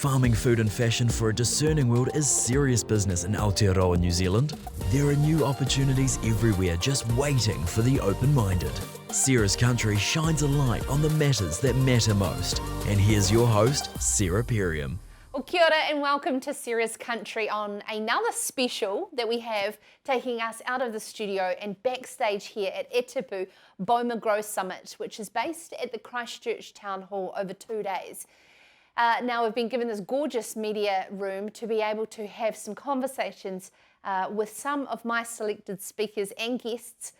Farming food and fashion for a discerning world is serious business in Aotearoa, New Zealand. There are new opportunities everywhere just waiting for the open-minded. Sarah's Country shines a light on the matters that matter most. And here's your host, Sarah Perriam. Well, kia ora and welcome to Sarah's Country on another special that we have taking us out of the studio and backstage here at E Tipu Boma NZ Summit, which is based at the Christchurch Town Hall over 2 days. Now we've been given this gorgeous media room to be able to have some conversations with some of my selected speakers and guests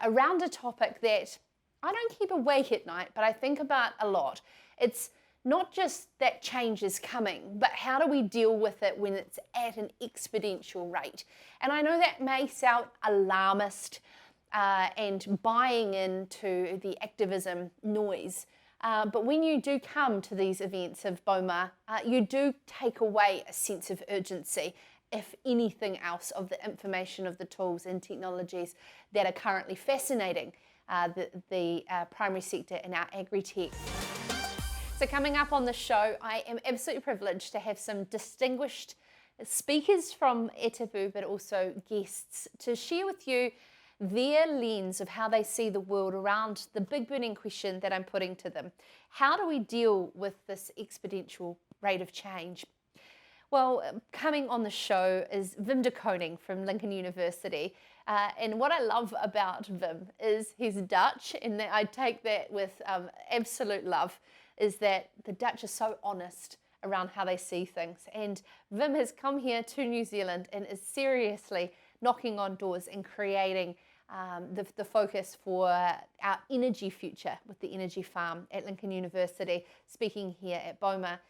around a topic that I don't keep awake at night, but I think about a lot. It's not just that change is coming, but how do we deal with it when it's at an exponential rate? And I know that may sound alarmist and buying into the activism noise, but when you do come to these events of Boma, you do take away a sense of urgency, if anything else, of the information, of the tools and technologies that are currently fascinating the primary sector in our agri-tech. So coming up on the show, I am absolutely privileged to have some distinguished speakers from E Tipu, but also guests, to share with you their lens of how they see the world around the big burning question that I'm putting to them. How do we deal with this exponential rate of change? Well, coming on the show is Wim de Koning from Lincoln University. And what I love about Wim is he's Dutch, and I take that with absolute love, is that the Dutch are so honest around how they see things. And Wim has come here to New Zealand and is seriously knocking on doors and creating the focus for our energy future with the energy farm at Lincoln University, speaking here at Boma.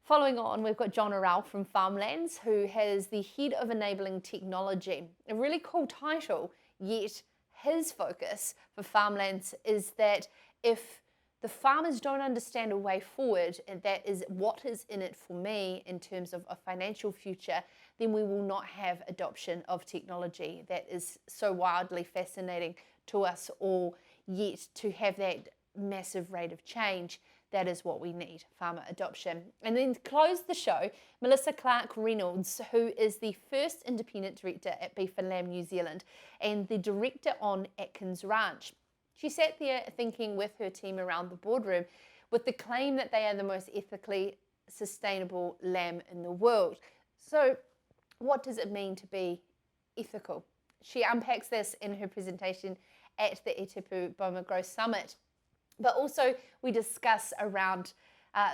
Following on, we've got John Arrell from Farmlands, who has the Head of Enabling Technology. A really cool title, yet his focus for Farmlands is that if the farmers don't understand a way forward, and that is what is in it for me in terms of a financial future, then we will not have adoption of technology that is so wildly fascinating to us all. Yet to have that massive rate of change, that is what we need, farmer adoption. And then to close the show, Melissa Clark-Reynolds, who is the first independent director at Beef and Lamb New Zealand and the director on Atkins Ranch. She sat there thinking with her team around the boardroom with the claim that they are the most ethically sustainable lamb in the world. So what does it mean to be ethical? She unpacks this in her presentation at the E Tipu Boma NZ Summit. But also we discuss around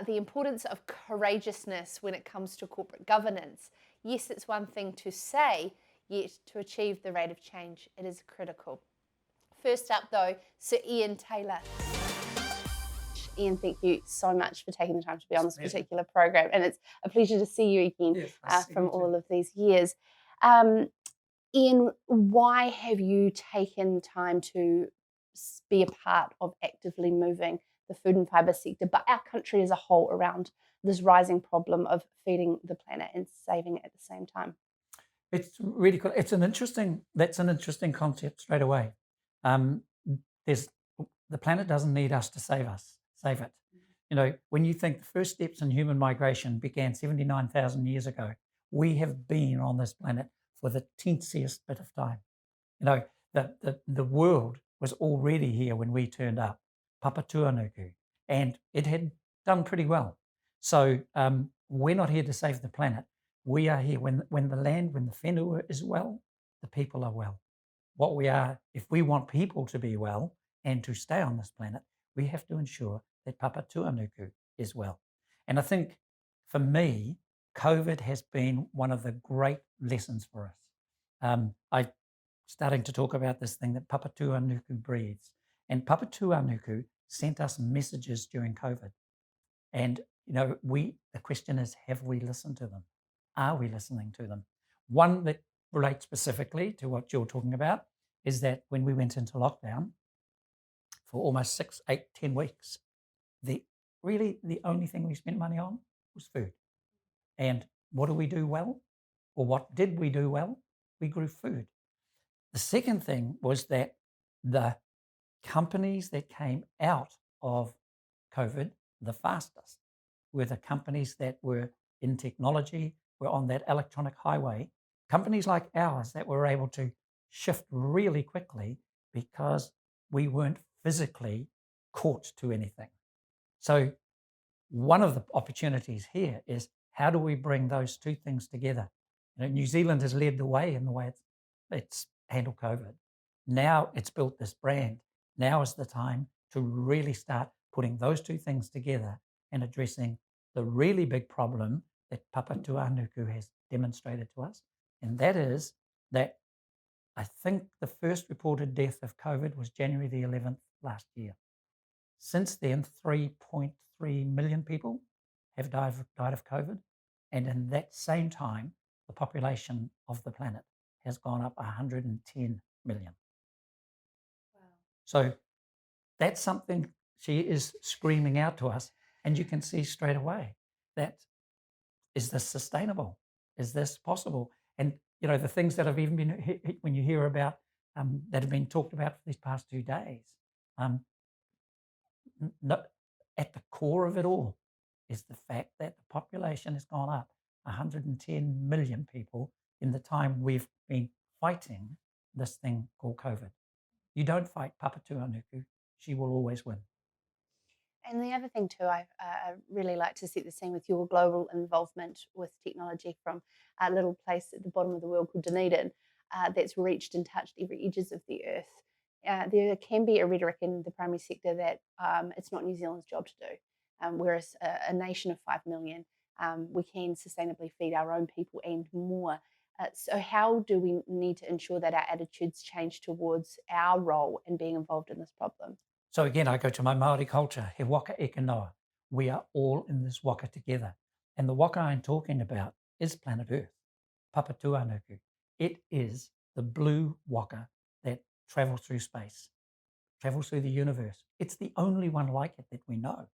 the importance of courageousness when it comes to corporate governance. Yes, it's one thing to say, yet to achieve the rate of change, it is critical. First up though, Sir Ian Taylor. Ian, thank you so much for taking the time to be on this particular program, and it's a pleasure to see you again from all of these years. Ian, why have you taken time to be a part of actively moving the food and fibre sector, but our country as a whole, around this rising problem of feeding the planet and saving it at the same time? It's really cool. That's an interesting concept straight away. The planet doesn't need us to save it. You know, when you think the first steps in human migration began 79,000 years ago, we have been on this planet for the teensiest bit of time. You know, the world was already here when we turned up, Papatuanuku, and it had done pretty well. So we're not here to save the planet. We are here when the whenua is well, the people are well. What we are, if we want people to be well and to stay on this planet, we have to ensure that Papatuanuku is well. And I think for me, COVID has been one of the great lessons for us. I'm starting to talk about this thing that Papatuanuku breeds. And Papatuanuku sent us messages during COVID. And, you know, the question is, have we listened to them? Are we listening to them? One that relates specifically to what you're talking about is that when we went into lockdown for almost 6, 8, 10 weeks, the only thing we spent money on was food. And what do we do well? Or what did we do well? We grew food. The second thing was that the companies that came out of COVID the fastest were the companies that were in technology, were on that electronic highway, companies like ours that were able to shift really quickly because we weren't physically caught to anything. So one of the opportunities here is how do we bring those two things together? New Zealand has led the way in the way it's handled COVID. Now it's built this brand. Now is the time to really start putting those two things together and addressing the really big problem that Papatūānuku has demonstrated to us. And that is that I think the first reported death of COVID was January the 11th last year. Since then, 3.3 million people have died of COVID. And in that same time, the population of the planet has gone up 110 million. Wow. So that's something she is screaming out to us. And you can see straight away that, is this sustainable? Is this possible? And, the things that have even been, when you hear about, that have been talked about for these past 2 days, at the core of it all is the fact that the population has gone up 110 million people in the time we've been fighting this thing called COVID. You don't fight Papatūānuku, she will always win. And the other thing too, I really like to set the scene with your global involvement with technology from a little place at the bottom of the world called Dunedin that's reached and touched every edges of the earth. There can be a rhetoric in the primary sector that it's not New Zealand's job to do, whereas a nation of 5 million, we can sustainably feed our own people and more. So how do we need to ensure that our attitudes change towards our role in being involved in this problem? So again, I go to my Māori culture, he waka eke noa. We are all in this waka together. And the waka I'm talking about is planet Earth, Papatūānuku. It is the blue waka that travels through space, travels through the universe. It's the only one like it that we know.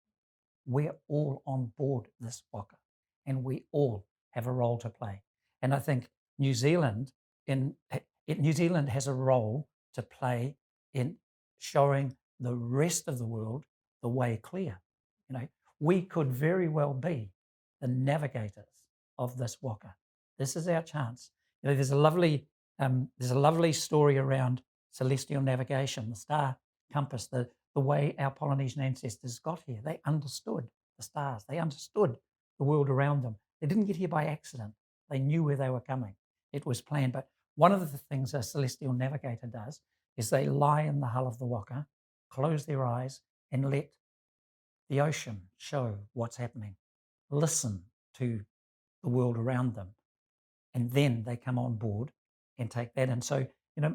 We're all on board this waka, and we all have a role to play. And I think New Zealand has a role to play in showing the rest of the world the way clear. We could very well be the navigators of this waka. This is our chance. There's a lovely story around celestial navigation, the star compass, the way our Polynesian ancestors got here. They understood the stars. They understood the world around them. They didn't get here by accident. They knew where they were coming. It was planned. But one of the things a celestial navigator does is they lie in the hull of the waka, close their eyes, and let the ocean show what's happening. Listen to the world around them. And then they come on board and take that in. So,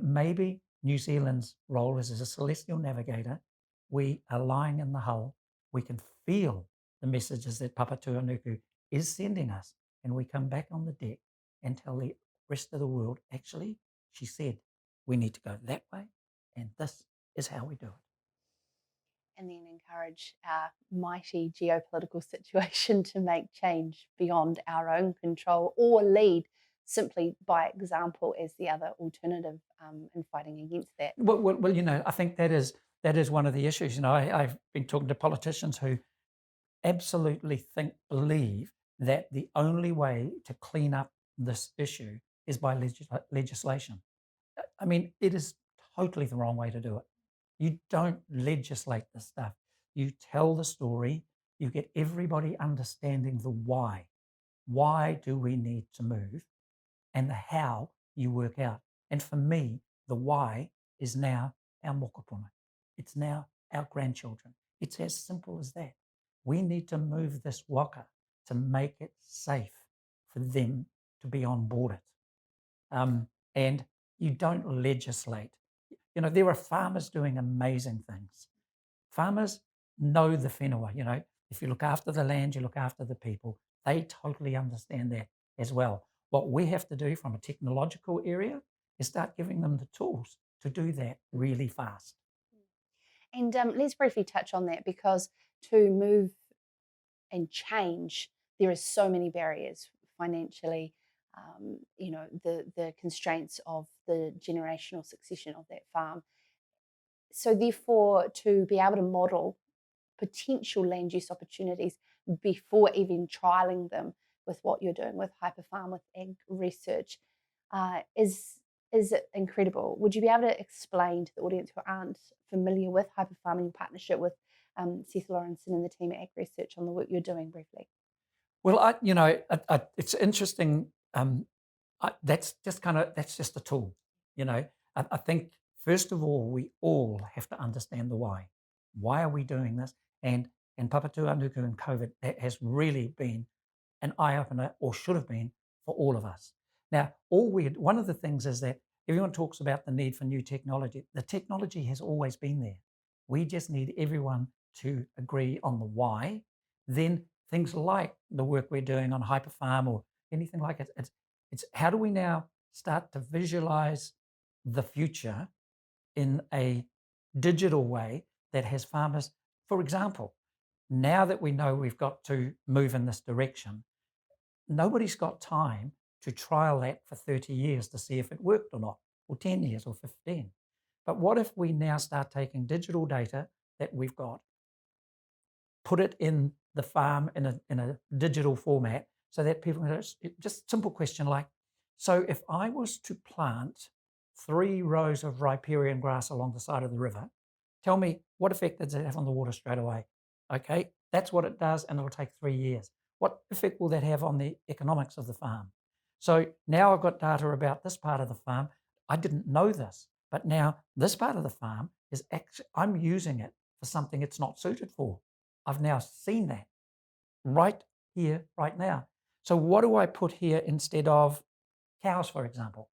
maybe New Zealand's role is as a celestial navigator. We are lying in the hull. We can feel the messages that Papatūānuku is sending us. And we come back on the deck and tell the rest of the world, actually, she said, we need to go that way. And this is how we do it. And then encourage our mighty geopolitical situation to make change beyond our own control, or lead simply by example as the other alternative in fighting against that. Well, I think that is one of the issues. I've been talking to politicians who absolutely believe that the only way to clean up this issue is by legislation. I mean, it is totally the wrong way to do it. You don't legislate this stuff. You tell the story. You get everybody understanding the why. Why do we need to move? And the how you work out. And for me, the why is now our mokopuna. It's now our grandchildren. It's as simple as that. We need to move this waka to make it safe for them to be on board it. And you don't legislate. There are farmers doing amazing things. Farmers know the whenua, if you look after the land, you look after the people. They totally understand that as well. What we have to do from a technological area is start giving them the tools to do that really fast. And let's briefly touch on that, because to move and change, there are so many barriers financially, the constraints of the generational succession of that farm. So therefore, to be able to model potential land use opportunities, before even trialing them with what you're doing with Hyperfarm, with ag research, is incredible. Would you be able to explain to the audience who aren't familiar with Hyperfarm and your partnership with Seth Lawrenson and the team at Ag Research on the work you're doing briefly? Well, it's interesting. That's just a tool. I think first of all we all have to understand the why. Why are we doing this? And Papatūānuku and COVID, that has really been an eye opener, or should have been, for all of us. Now, one of the things is that everyone talks about the need for new technology. The technology has always been there. We just need everyone to agree on the why. Then things like the work we're doing on Hyperfarm or anything like it, it's how do we now start to visualize the future in a digital way that has farmers, for example, now that we know we've got to move in this direction, nobody's got time to trial that for 30 years to see if it worked or not, or 10 years or 15. But what if we now start taking digital data that we've got, put it in the farm in a digital format so that people can just simple question like, so if I was to plant 3 rows of riparian grass along the side of the river, tell me what effect does it have on the water straight away? Okay, that's what it does, and it'll take 3 years. What effect will that have on the economics of the farm? So now I've got data about this part of the farm. I didn't know this, but now this part of the farm is actually, I'm using it for something it's not suited for. I've now seen that right here, right now. So what do I put here instead of cows, for example?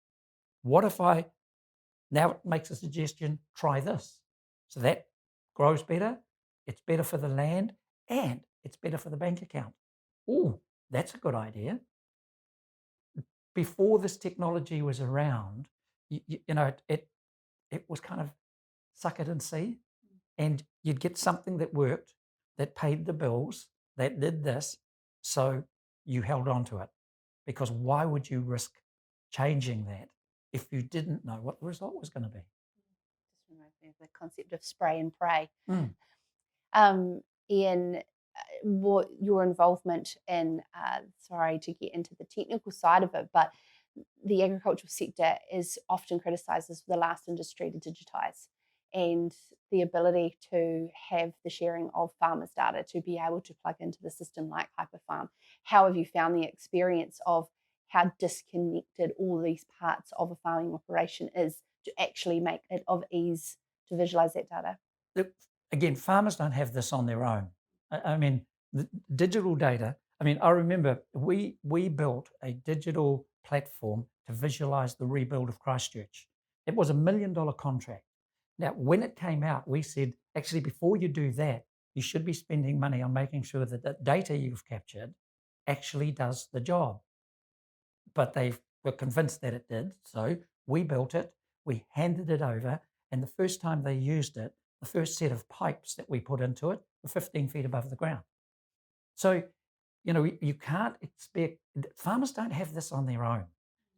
What if now it makes a suggestion, try this. So that grows better, it's better for the land, and it's better for the bank account. Oh, that's a good idea. Before this technology was around, it was kind of suck it and see, and you'd get something that worked, that paid the bills, that did this, so you held on to it. Because why would you risk changing that if you didn't know what the result was going to be? Just reminds me of the concept of spray and pray. Ian, what your involvement in, sorry to get into the technical side of it, but the agricultural sector is often criticised as the last industry to digitise, and the ability to have the sharing of farmers' data to be able to plug into the system like Hyperfarm. How have you found the experience of how disconnected all these parts of a farming operation is to actually make it of ease to visualise that data? Again, farmers don't have this on their own. I mean, the digital data, I remember we built a digital platform to visualize the rebuild of Christchurch. It was $1 million contract. Now, when it came out, we said, actually, before you do that, you should be spending money on making sure that the data you've captured actually does the job. But they were convinced that it did. So we built it, we handed it over, and the first time they used it, the first set of pipes that we put into it were 15 feet above the ground. So, you can't expect, farmers don't have this on their own.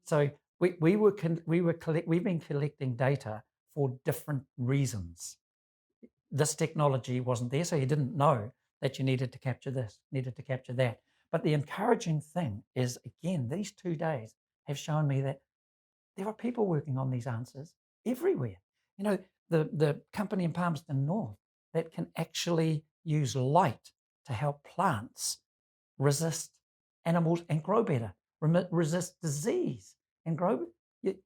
So we've been collecting data for different reasons. This technology wasn't there, so you didn't know that you needed to capture this, needed to capture that. But the encouraging thing is, again, these 2 days have shown me that there are people working on these answers everywhere. The company in Palmerston North that can actually use light to help plants resist animals and grow better, resist disease and grow.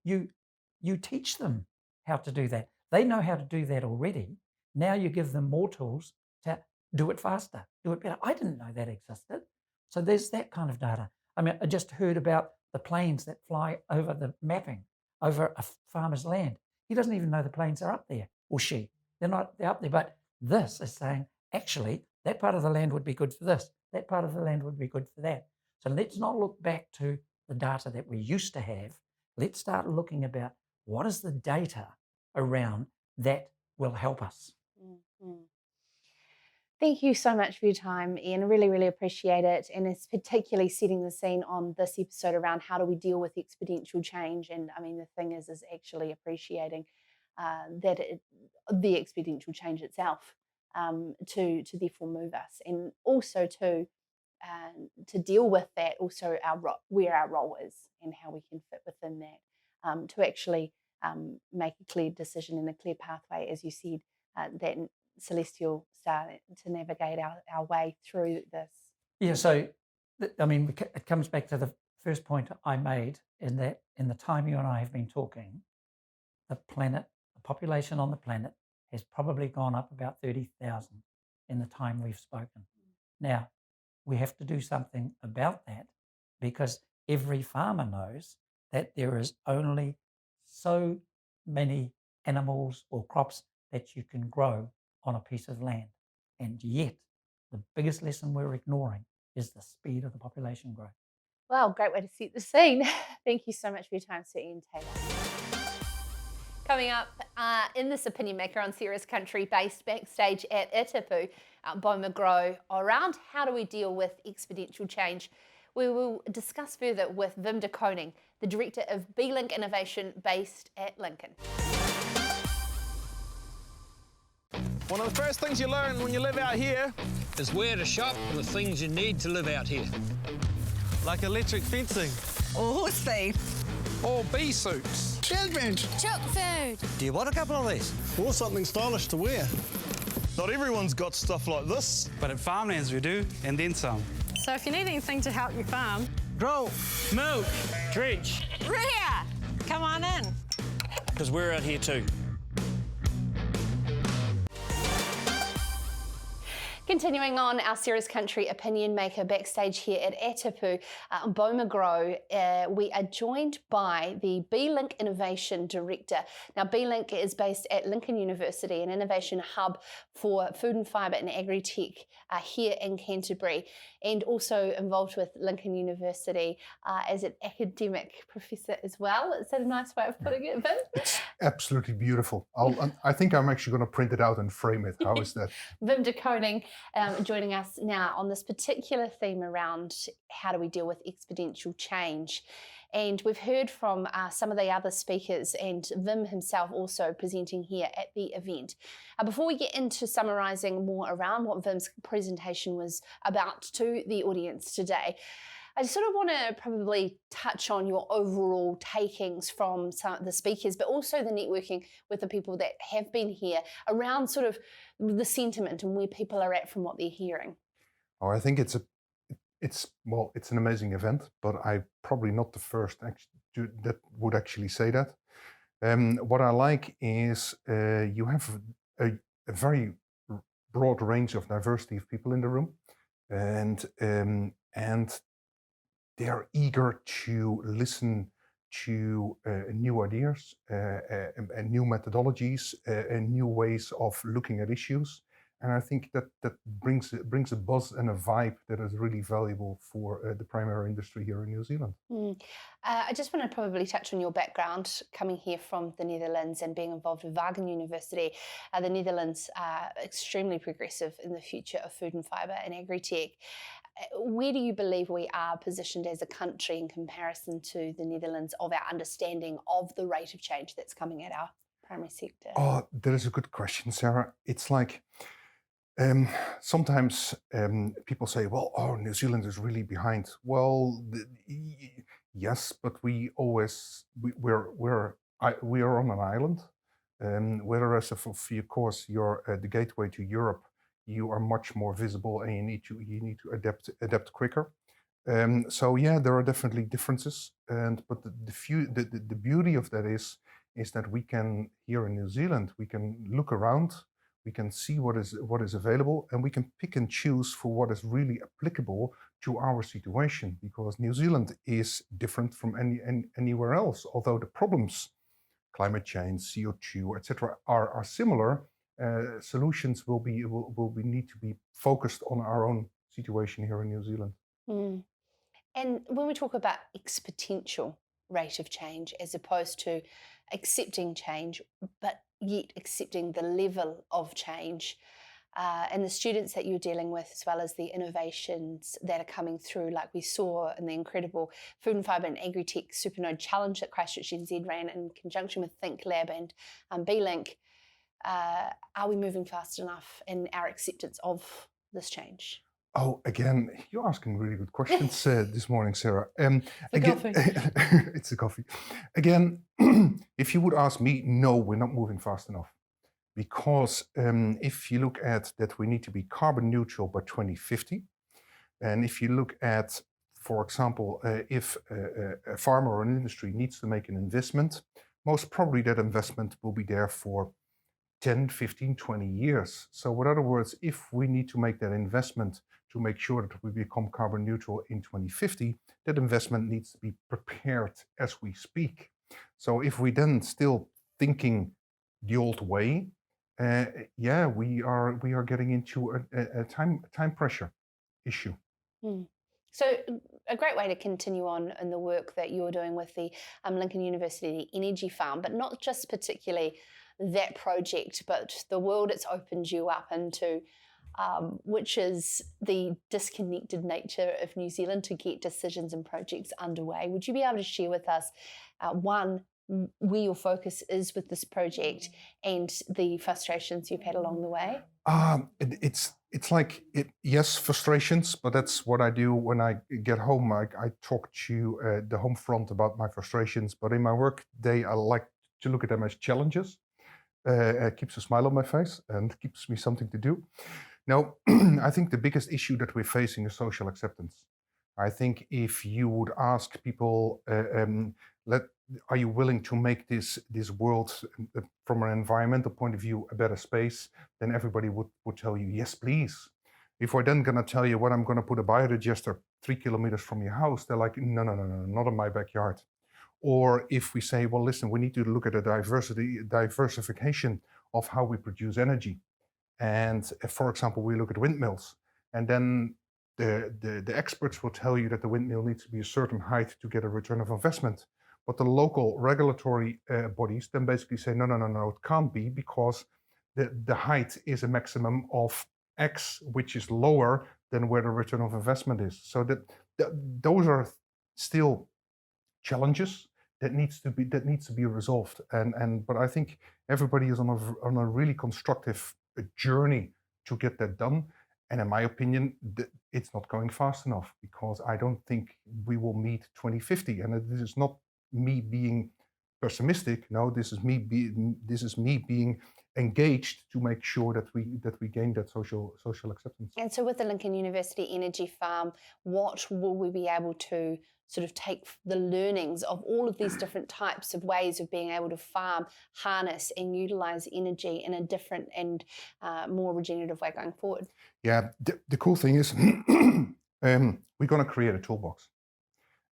You teach them how to do that. They know how to do that already. Now you give them more tools to do it faster, do it better. I didn't know that existed. So there's that kind of data. I just heard about the planes that fly over the mapping over a farmer's land. He doesn't even know the planes are up there, or she. They're up there. But this is saying, actually, that part of the land would be good for this. That part of the land would be good for that. So let's not look back to the data that we used to have. Let's start looking about what is the data around that will help us. Mm-hmm. Thank you so much for your time, Ian. I really, really appreciate it. And it's particularly setting the scene on this episode around how do we deal with exponential change. And the thing is actually appreciating the exponential change itself to therefore move us, and also to deal with that, also where our role is and how we can fit within that, to actually make a clear decision and a clear pathway, as you said, that celestial star, to navigate our way through this. Yeah, so I mean, it comes back to the first point I made, in that in the time you and I have been talking, the population on the planet has probably gone up about 30,000 in the time we've spoken. Now, we have to do something about that, because every farmer knows that there is only so many animals or crops that you can grow on a piece of land. And yet, the biggest lesson we're ignoring is the speed of the population growth. Well, great way to set the scene. Thank you so much for your time, Sir Ian Taylor. Coming up in this Opinion Maker on Serious Country, based backstage at E Tipu, Boma Grow, around how do we deal with exponential change. We will discuss further with Wim de Koning, the Director of B-Link Innovation based at Lincoln. One of the first things you learn when you live out here is where to shop and the things you need to live out here. like electric fencing, or horse feed, or bee suits, children, chook food. Do you want a couple of these? Or something stylish to wear. Not everyone's got stuff like this. But at Farmlands we do, and then some. So if you need anything to help you farm, Grow, milk, drench, rear, come on in. because we're out here too. Continuing on our Serious Country Opinion Maker backstage here at E Tipu, Boma Grow, we are joined by the B-Link Innovation Director. Now, B-Link is based at Lincoln University, an innovation hub for food and fibre and agri-tech here in Canterbury, and also involved with Lincoln University as an academic professor as well. Is that a nice way of putting it, Vim? It's absolutely beautiful. I think I'm actually going to print it out and frame it. How is that? Wim de Koning joining us now on this particular theme around how do we deal with exponential change. And we've heard from some of the other speakers, and Wim himself also presenting here at the event. Before we get into summarising more around what Wim's presentation was about to the audience today, I just sort of want to probably touch on your overall takings from some of the speakers, but also the networking with the people that have been here around sort of the sentiment and where people are at from what they're hearing. Oh, I think it's an amazing event, but I'm probably not the first that would actually say that. What I like is you have a very broad range of diversity of people in the room, and they are eager to listen to new ideas and new methodologies and new ways of looking at issues. And I think that brings a buzz and a vibe that is really valuable for the primary industry here in New Zealand. I just want to probably touch on your background, coming here from the Netherlands and being involved with Wageningen University. The Netherlands are extremely progressive in the future of food and fibre and agri-tech. Where do you believe we are positioned as a country in comparison to the Netherlands, of our understanding of the rate of change that's coming at our primary sector? Oh, that is a good question, Sarah. It's like sometimes people say, well, New Zealand is really behind. Well, yes, but we are on an island. Whereas, of course, you're the gateway to Europe, you are much more visible, and you need to adapt quicker. So yeah, there are definitely differences, but the beauty of that is that we can, here in New Zealand, we can look around, we can see what is available, and we can pick and choose for what is really applicable to our situation, because New Zealand is different from anywhere else. Although the problems, climate change, CO2, etc., are similar, solutions will need to be focused on our own situation here in New Zealand. And when we talk about exponential rate of change, as opposed to accepting change, but yet accepting the level of change, and the students that you're dealing with, as well as the innovations that are coming through, like we saw in the incredible Food and Fibre and Agri-Tech Supernode Challenge that Christchurch NZ ran in conjunction with Think Lab and B-Link. are we moving fast enough in our acceptance of this change? Oh, again, you're asking really good questions this morning, Sarah. Coffee. It's the coffee. Again, if you would ask me, no, we're not moving fast enough. Because if you look at that, we need to be carbon neutral by 2050. And if you look at, for example, if a farmer or an industry needs to make an investment, most probably that investment will be there for 10, 15, 20 years. So in other words, if we need to make that investment to make sure that we become carbon neutral in 2050, that investment needs to be prepared as we speak. So if we then still thinking the old way, yeah, we are getting into a time pressure issue. So a great way to continue on in the work that you're doing with the Lincoln University Energy Farm, but not just particularly that project, but the world it's opened you up into, which is the disconnected nature of New Zealand to get decisions and projects underway. Would you be able to share with us, one, where your focus is with this project and the frustrations you've had along the way? It's like, yes, frustrations, but that's what I do when I get home. I talk to the home front about my frustrations, but in my work day, I like to look at them as challenges. It keeps a smile on my face and keeps me something to do. Now, I think the biggest issue that we're facing is social acceptance. I think if you would ask people, are you willing to make this world from an environmental point of view a better space, then everybody would tell you, yes, please. If we're then going to tell you, well, I'm going to put a biodigester 3 kilometers from your house, they're like, no, not in my backyard. Or if we say, well, listen, we need to look at the diversification of how we produce energy. And for example, we look at windmills, and then the experts will tell you that the windmill needs to be a certain height to get a return of investment. But the local regulatory bodies then basically say, no, it can't be, because the height is a maximum of X, which is lower than where the return of investment is. So those are still challenges that needs to be resolved. But I think everybody is on a really constructive journey to get that done. And in my opinion, it's not going fast enough, because I don't think we will meet 2050. And this is not me being pessimistic. No, this is me being engaged to make sure that we gain that social acceptance. And so with the Lincoln University Energy Farm, what will we be able to sort of take the learnings of all of these different types of ways of being able to farm, harness and utilize energy in a different and more regenerative way going forward? Yeah, the cool thing is we're going to create a toolbox.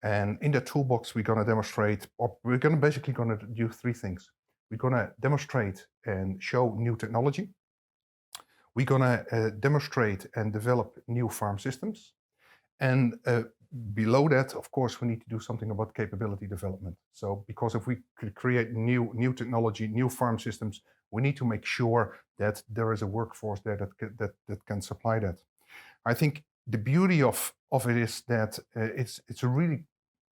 And in that toolbox, we're going to demonstrate, or we're going to do three things. We're going to demonstrate and show new technology. We're going to demonstrate and develop new farm systems. And below that, of course, we need to do something about capability development. So, because if we could create new technology, new farm systems, we need to make sure that there is a workforce there that can supply that. I think the beauty of it is that it's a really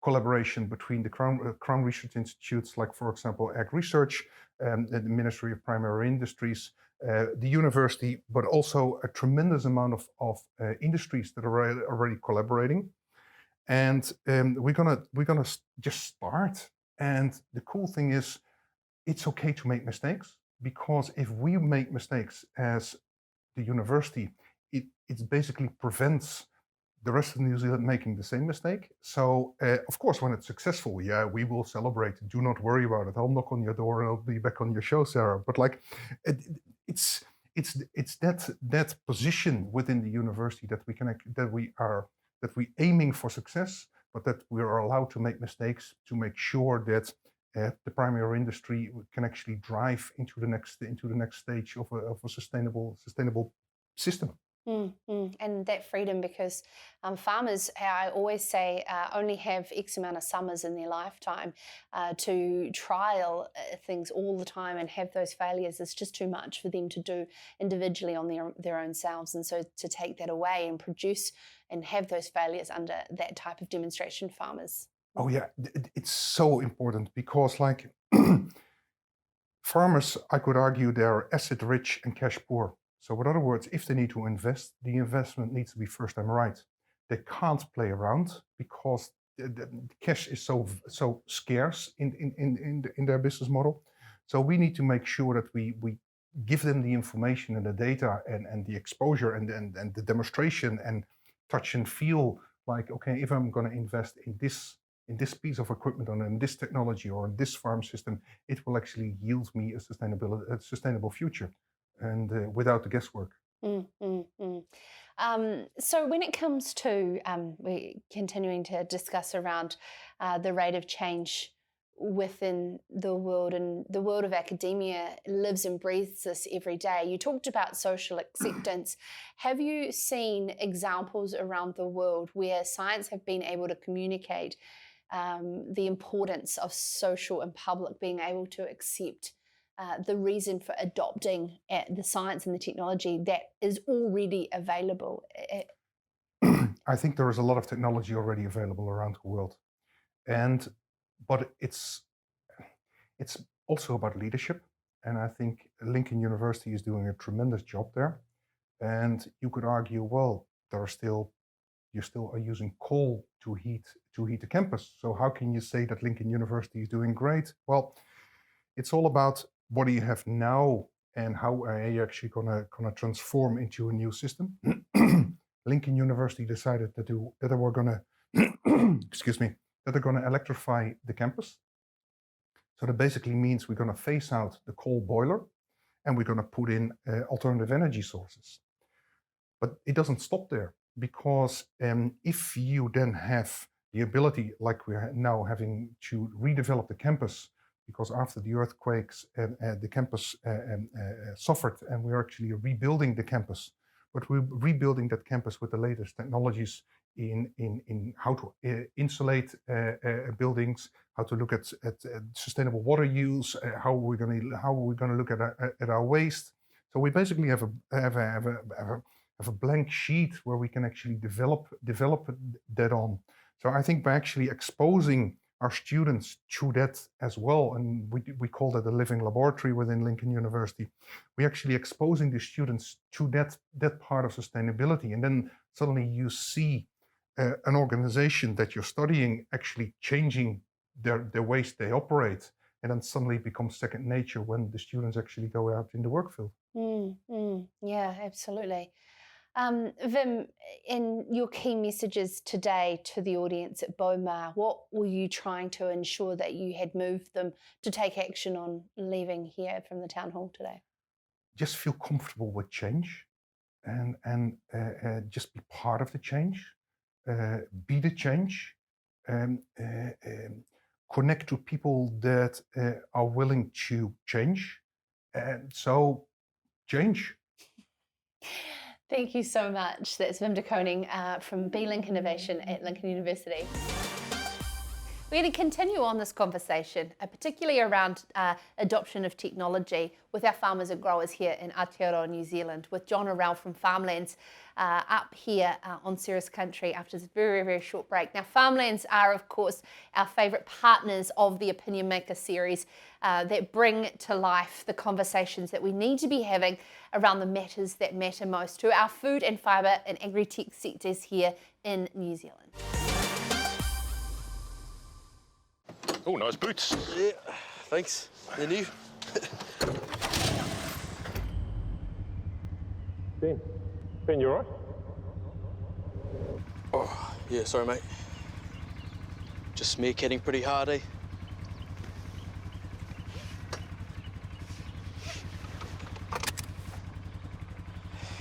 collaboration between the Crown Research Institutes, like, for example, Ag Research, the Ministry of Primary Industries, the university, but also a tremendous amount of industries that are already collaborating. And we're gonna just start. And the cool thing is, it's okay to make mistakes, because if we make mistakes as the university, it basically prevents the rest of New Zealand making the same mistake. So of course, when it's successful, yeah, we will celebrate. Do not worry about it. I'll knock on your door and I'll be back on your show, Sarah. But like, it's that position within the university that we aiming for success, but that we are allowed to make mistakes to make sure that the primary industry can actually drive into the next stage of a sustainable system. And that freedom, because farmers, I always say, only have X amount of summers in their lifetime. To trial things all the time and have those failures is just too much for them to do individually on their own selves. And so to take that away and produce and have those failures under that type of demonstration farmers. Oh yeah, it's so important, because like Farmers, I could argue, they're asset rich and cash poor. So in other words, if they need to invest, the investment needs to be first time right. They can't play around because the cash is so scarce in their business model. So we need to make sure that we give them the information and the data and the exposure and the demonstration and touch and feel like, okay, if I'm going to invest in this piece of equipment or in this technology or in this farm system, it will actually yield me a sustainable future and without the guesswork. So when it comes to, we're continuing to discuss around the rate of change within the world, and the world of academia lives and breathes this every day. You talked about social acceptance. Have you seen examples around the world where science have been able to communicate the importance of social and public being able to accept the reason for adopting the science and the technology that is already available? I think there is a lot of technology already available around the world, but it's also about leadership, and I think Lincoln University is doing a tremendous job there. And you could argue, well, you still are using coal to heat the campus. So how can you say that Lincoln University is doing great? Well, it's all about what do you have now and how are you actually gonna transform into a new system. Lincoln University decided that they were gonna excuse me, that they're gonna electrify the campus. So that basically means we're gonna phase out the coal boiler and we're gonna put in alternative energy sources. But it doesn't stop there, because if you then have the ability, like we're now having, to redevelop the campus, because after the earthquakes the campus suffered, and we're actually rebuilding the campus, but we're rebuilding that campus with the latest technologies in how to insulate buildings, how to look at sustainable water use, how we're going to look at our waste. So we basically have a blank sheet where we can actually develop that on. So I think by actually exposing our students to that as well, and we call that a living laboratory within Lincoln University, we're actually exposing the students to that part of sustainability, and then suddenly you see an organization that you're studying actually changing their ways they operate, and then suddenly it becomes second nature when the students actually go out in the work field. Yeah, absolutely. Wim, in your key messages today to the audience at Boma, what were you trying to ensure that you had moved them to take action on leaving here from the town hall today? Just feel comfortable with change, and just be part of the change, be the change, connect to people that are willing to change, and so change. Thank you so much. That's Wim de Koning from B-Link Innovation at Lincoln University. We're going to continue on this conversation, particularly around adoption of technology with our farmers and growers here in Aotearoa, New Zealand, with John Orrell from Farmlands up here on Serious Country after this very, very short break. Now, Farmlands are, of course, our favourite partners of the Opinion Maker series that bring to life the conversations that we need to be having around the matters that matter most to our food and fibre and agri-tech sectors here in New Zealand. Oh, nice boots. Yeah, thanks. They're new. Ben, you all right? Oh, yeah, sorry, mate. Just meerkatting pretty hard, eh?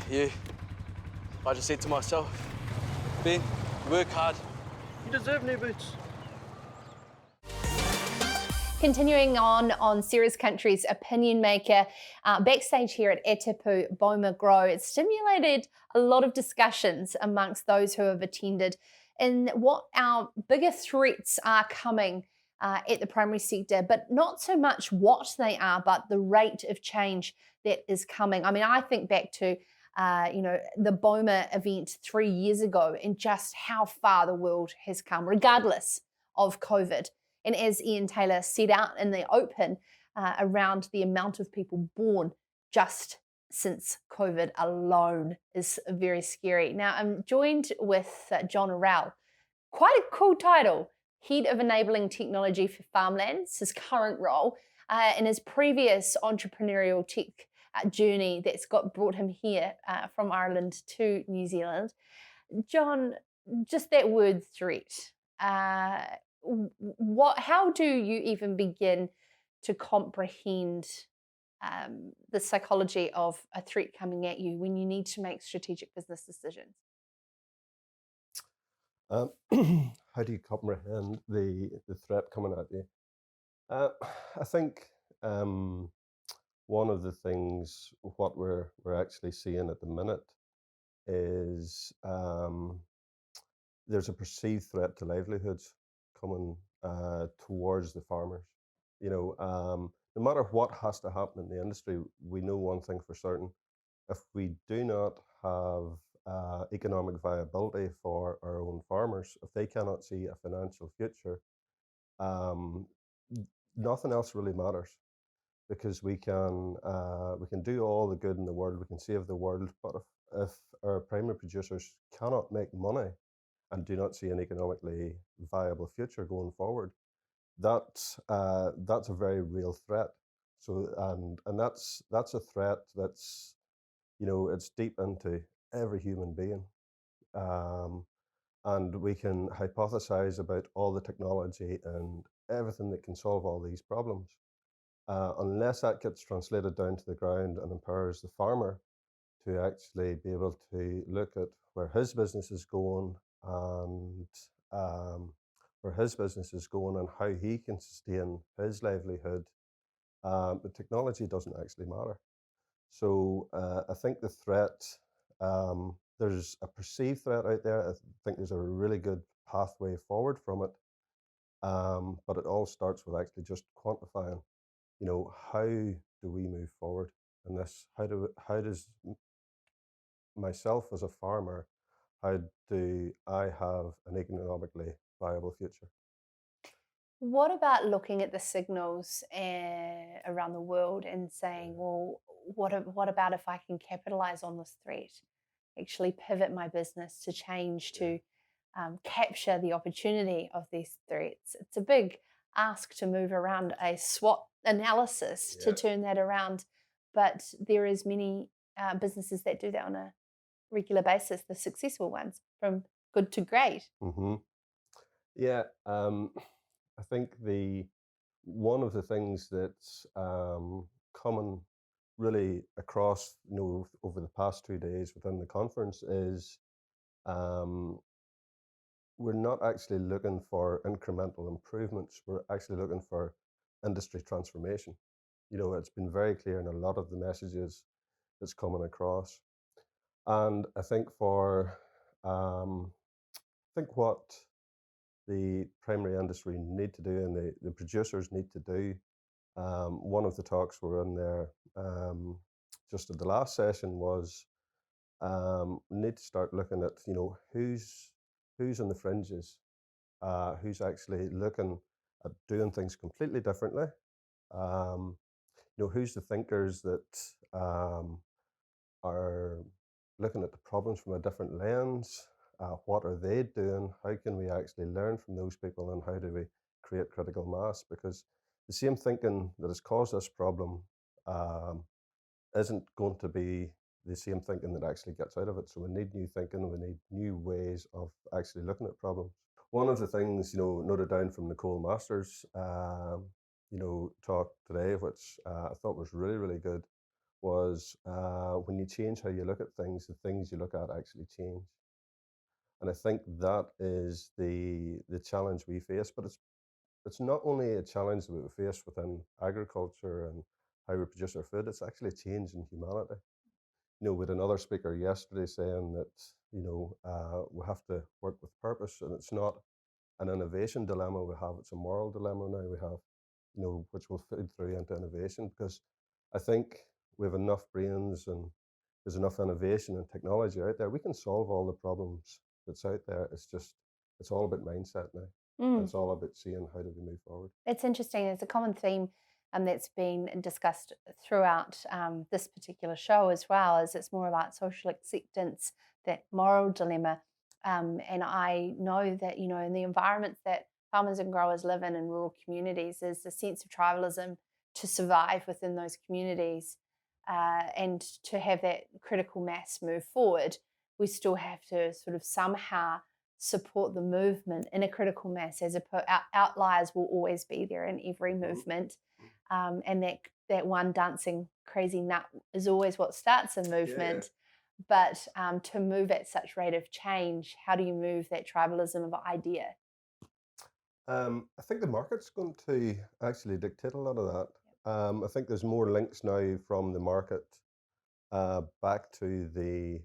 Yeah. I just said to myself, Ben, work hard. You deserve new boots. Continuing on Serious Country's Opinion Maker, backstage here at E Tipu, Boma Grow, it's stimulated a lot of discussions amongst those who have attended in what our bigger threats are coming at the primary sector, but not so much what they are, but the rate of change that is coming. I mean, I think back to the Boma event 3 years ago and just how far the world has come, regardless of COVID. And as Ian Taylor set out in the open, around the amount of people born just since COVID alone is very scary. Now, I'm joined with John Orrell. Quite a cool title, Head of Enabling Technology for Farmlands, his current role, and his previous entrepreneurial tech journey that's brought him here from Ireland to New Zealand. John, just that word threat. How do you even begin to comprehend the psychology of a threat coming at you when you need to make strategic business decisions? How do you comprehend the threat coming at you? I think one of the things what we're actually seeing at the minute is there's a perceived threat to livelihoods coming towards the farmers. You know, no matter what has to happen in the industry, we know one thing for certain: if we do not have economic viability for our own farmers, if they cannot see a financial future, nothing else really matters, because we can do all the good in the world, we can save the world, but if our primary producers cannot make money and do not see an economically viable future going forward, that's a very real threat. So and that's a threat that's, you know, it's deep into every human being. And we can hypothesize about all the technology and everything that can solve all these problems. Unless that gets translated down to the ground and empowers the farmer to actually be able to look at where his business is going and how he can sustain his livelihood, the technology doesn't actually matter. So I think the threat, there's a perceived threat out there. I think there's a really good pathway forward from it. But it all starts with actually just quantifying, you know, how do we move forward in this? How does myself as a farmer, how do I have an economically viable future? What about looking at the signals around the world and saying, well, what about if I can capitalize on this threat, actually pivot my business to change, to capture the opportunity of these threats? It's a big ask to move around a SWOT analysis to turn that around, but there is many businesses that do that on a regular basis, the successful ones, from good to great. Mm-hmm. Yeah, I think one of the things that's common really across, you know, over the past 2 days within the conference is we're not actually looking for incremental improvements. We're actually looking for industry transformation. You know, it's been very clear in a lot of the messages that's coming across. And I think what the primary industry need to do and the producers need to do, one of the talks we're in there just at the last session was we need to start looking at, you know, who's on the fringes, who's actually looking at doing things completely differently. You know, who's the thinkers that are looking at the problems from a different lens? What are they doing? How can we actually learn from those people, and how do we create critical mass? Because the same thinking that has caused this problem isn't going to be the same thinking that actually gets out of it. So we need new thinking, we need new ways of actually looking at problems. One of the things, you know, noted down from Nicole Masters, you know, talk today, which I thought was really, really good, was when you change how you look at things, the things you look at actually change. And I think that is the challenge we face. But it's not only a challenge that we face within agriculture and how we produce our food, it's actually a change in humanity. You know, with another speaker yesterday saying that, you know, we have to work with purpose, and it's not an innovation dilemma we have, it's a moral dilemma now we have, you know, which will feed through into innovation, because I think we have enough brains and there's enough innovation and technology out there. We can solve all the problems that's out there. It's all about mindset now. It's all about seeing how do we move forward. It's interesting. It's a common theme that's been discussed throughout this particular show as well, is it's more about social acceptance, that moral dilemma. And I know that, you know, in the environments that farmers and growers live in rural communities, there's a sense of tribalism to survive within those communities, and to have that critical mass move forward. We still have to sort of somehow support the movement in a critical mass, as outliers will always be there in every movement, and that one dancing crazy nut is always what starts a movement. But to move at such rate of change, how do you move that tribalism of idea? I think the market's going to actually dictate a lot of that. I think there's more links now from the market back to the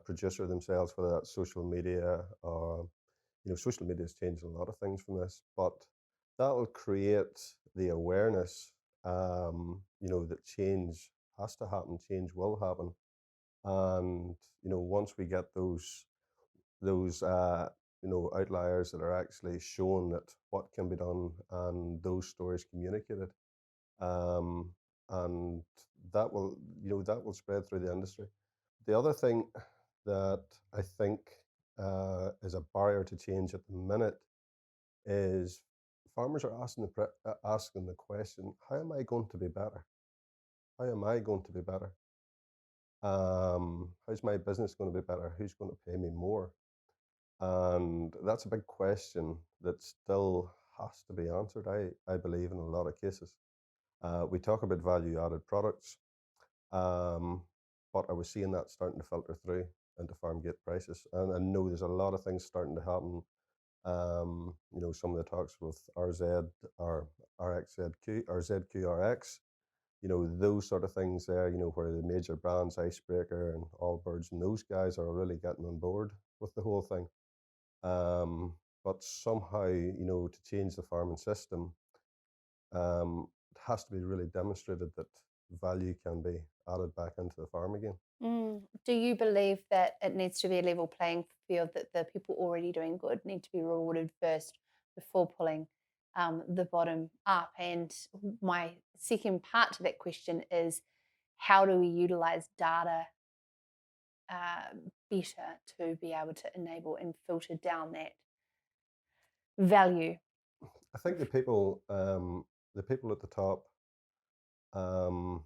producer themselves, whether that's social media or, you know, social media has changed a lot of things from this, but that will create the awareness, you know, that change has to happen, change will happen. And, you know, once we get those you know, outliers that are actually shown that what can be done and those stories communicated, um, and that will, you know, that will spread through the industry. The other thing that I think is a barrier to change at the minute is farmers are asking the question, how am I going to be better? How am I going to be better? How's my business going to be better? Who's going to pay me more? And that's a big question that still has to be answered, I believe, in a lot of cases. We talk about value added products, but are we seeing that starting to filter through into farm gate prices? And I know there's a lot of things starting to happen. You know, some of the talks with RZ or RXZQ or ZQRX, you know, those sort of things there, you know, where the major brands, Icebreaker and Allbirds and those guys are really getting on board with the whole thing. But somehow, you know, to change the farming system, it has to be really demonstrated that value can be added back into the farm again. Do you believe that it needs to be a level playing field, that the people already doing good need to be rewarded first before pulling the bottom up? And my second part to that question is, how do we utilize data better to be able to enable and filter down that value? I think the people at the top, um,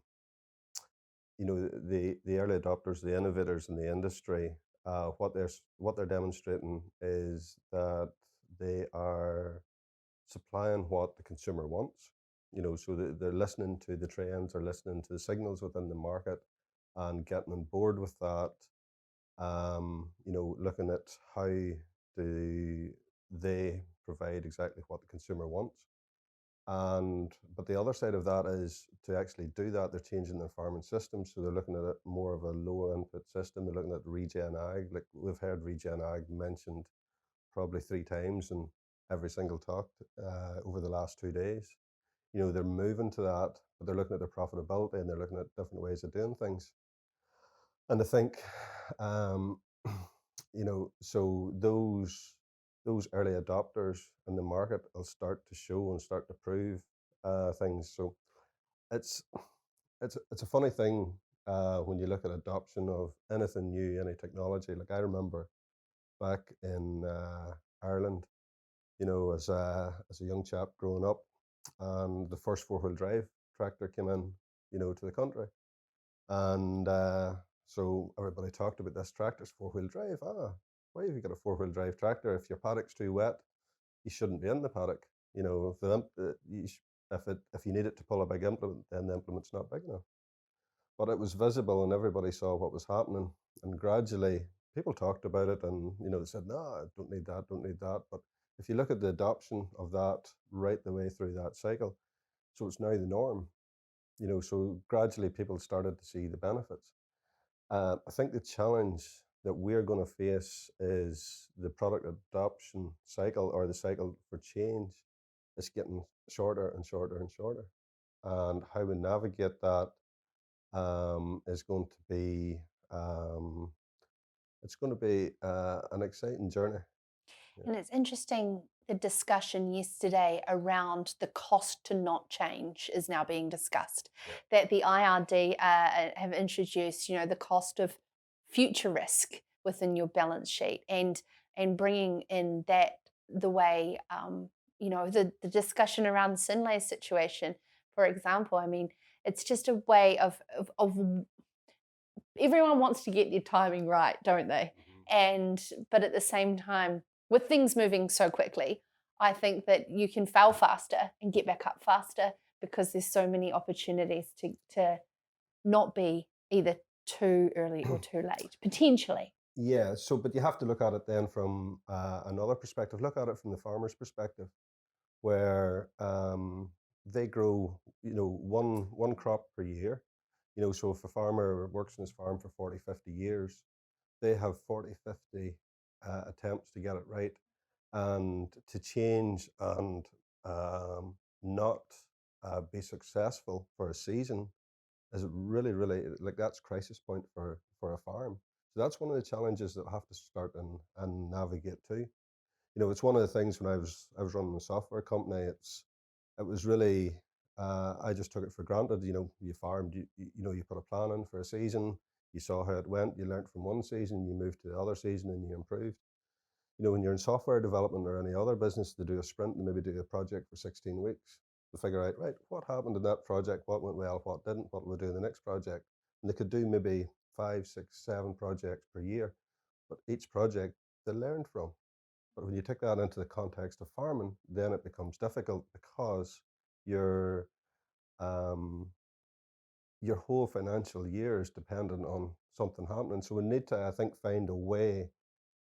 you know, the early adopters, the innovators in the industry, what they're demonstrating is that they are supplying what the consumer wants. You know, so they're listening to the trends, they're listening to the signals within the market, and getting on board with that. You know, looking at how do they provide exactly what the consumer wants. And but the other side of that is to actually do that, they're changing their farming system. So they're looking at it more of a low input system. They're looking at regen ag. Like we've heard regen ag mentioned probably 3 times in every single talk over the last 2 days. You know, they're moving to that, but they're looking at their profitability and they're looking at different ways of doing things. And I think, um, you know, so those early adopters in the market will start to show and start to prove things. So it's it's a funny thing when you look at adoption of anything new, any technology. Like I remember back in Ireland, you know, as a young chap growing up, and the first 4-wheel drive tractor came in, you know, to the country, and so everybody talked about this tractor's 4-wheel drive. Why have you got a 4-wheel drive tractor? If your paddock's too wet, you shouldn't be in the paddock. You know, if you need it to pull a big implement, then the implement's not big enough. But it was visible, and everybody saw what was happening. And gradually, people talked about it, and you know, they said, "No, I don't need that, don't need that." But if you look at the adoption of that right the way through that cycle, so it's now the norm. You know, so gradually people started to see the benefits. I think the challenge that we're going to face is the product adoption cycle, or the cycle for change is getting shorter and shorter and shorter. And how we navigate that is going to be it's going to be an exciting journey. And it's interesting the discussion yesterday around the cost to not change is now being discussed. That the IRD have introduced, the cost of future risk within your balance sheet, and bringing in that the way, the discussion around Sinlay's situation, for example. I mean, it's just a way of everyone wants to get their timing right, don't they? But at the same time, with things moving so quickly, I think that you can fail faster and get back up faster because there's so many opportunities to not be either too early or too late, potentially. Yeah, so but you have to look at it then from another perspective. Look at it from the farmer's perspective, where they grow, one crop per year. So if a farmer works on his farm for 40, 50 years, they have 40, 50 attempts to get it right. And to change and not be successful for a season is really, really, like, that's crisis point for a farm. So that's one of the challenges that I have to start and navigate too. It's one of the things when I was running a software company. It was really I just took it for granted. You farmed, you put a plan in for a season, you saw how it went, you learned from one season, you moved to the other season, and you improved. When you're in software development or any other business, to do a sprint and maybe do a project for 16 weeks to figure out, right, what happened in that project, what went well, what didn't, what will we do in the next project. And they could do maybe 5, 6, 7 projects per year, but each project they learned from. But when you take that into the context of farming, then it becomes difficult because your your whole financial year is dependent on something happening. So we need to, I think, find a way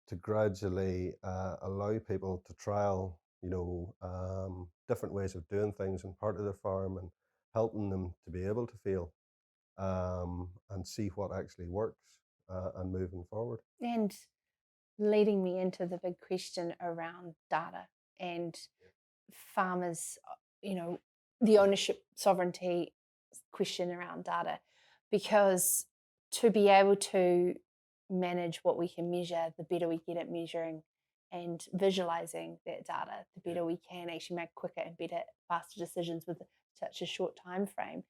to gradually allow people to trial, different ways of doing things in part of the farm, and helping them to be able to feel and see what actually works and moving forward. And leading me into the big question around data and farmers, the ownership sovereignty question around data, because to be able to manage what we can measure, the better we get at measuring and visualizing that data, the better we can actually make quicker and better, faster decisions with such a short time frame.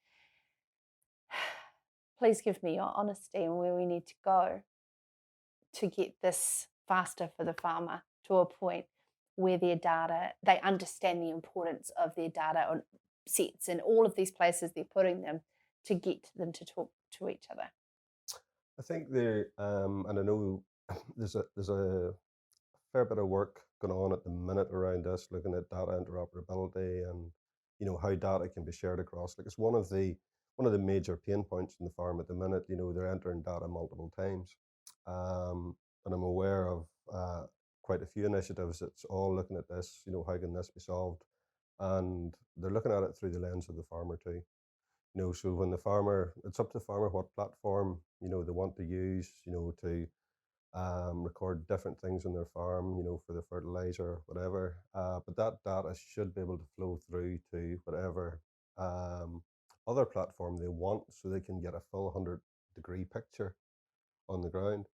Please give me your honesty on where we need to go to get this faster for the farmer to a point where their data, they understand the importance of their data on sets and all of these places they're putting them to get them to talk to each other. I think and I know there's a fair bit of work going on at the minute around this, looking at data interoperability and how data can be shared across. Like, it's one of the major pain points in the farm at the minute. They're entering data multiple times, and I'm aware of quite a few initiatives that's all looking at this. How can this be solved? And they're looking at it through the lens of the farmer too. So when it's up to the farmer what platform they want to use, to record different things on their farm, for the fertilizer, whatever. But that data should be able to flow through to whatever other platform they want, so they can get a full 100-degree picture on the ground.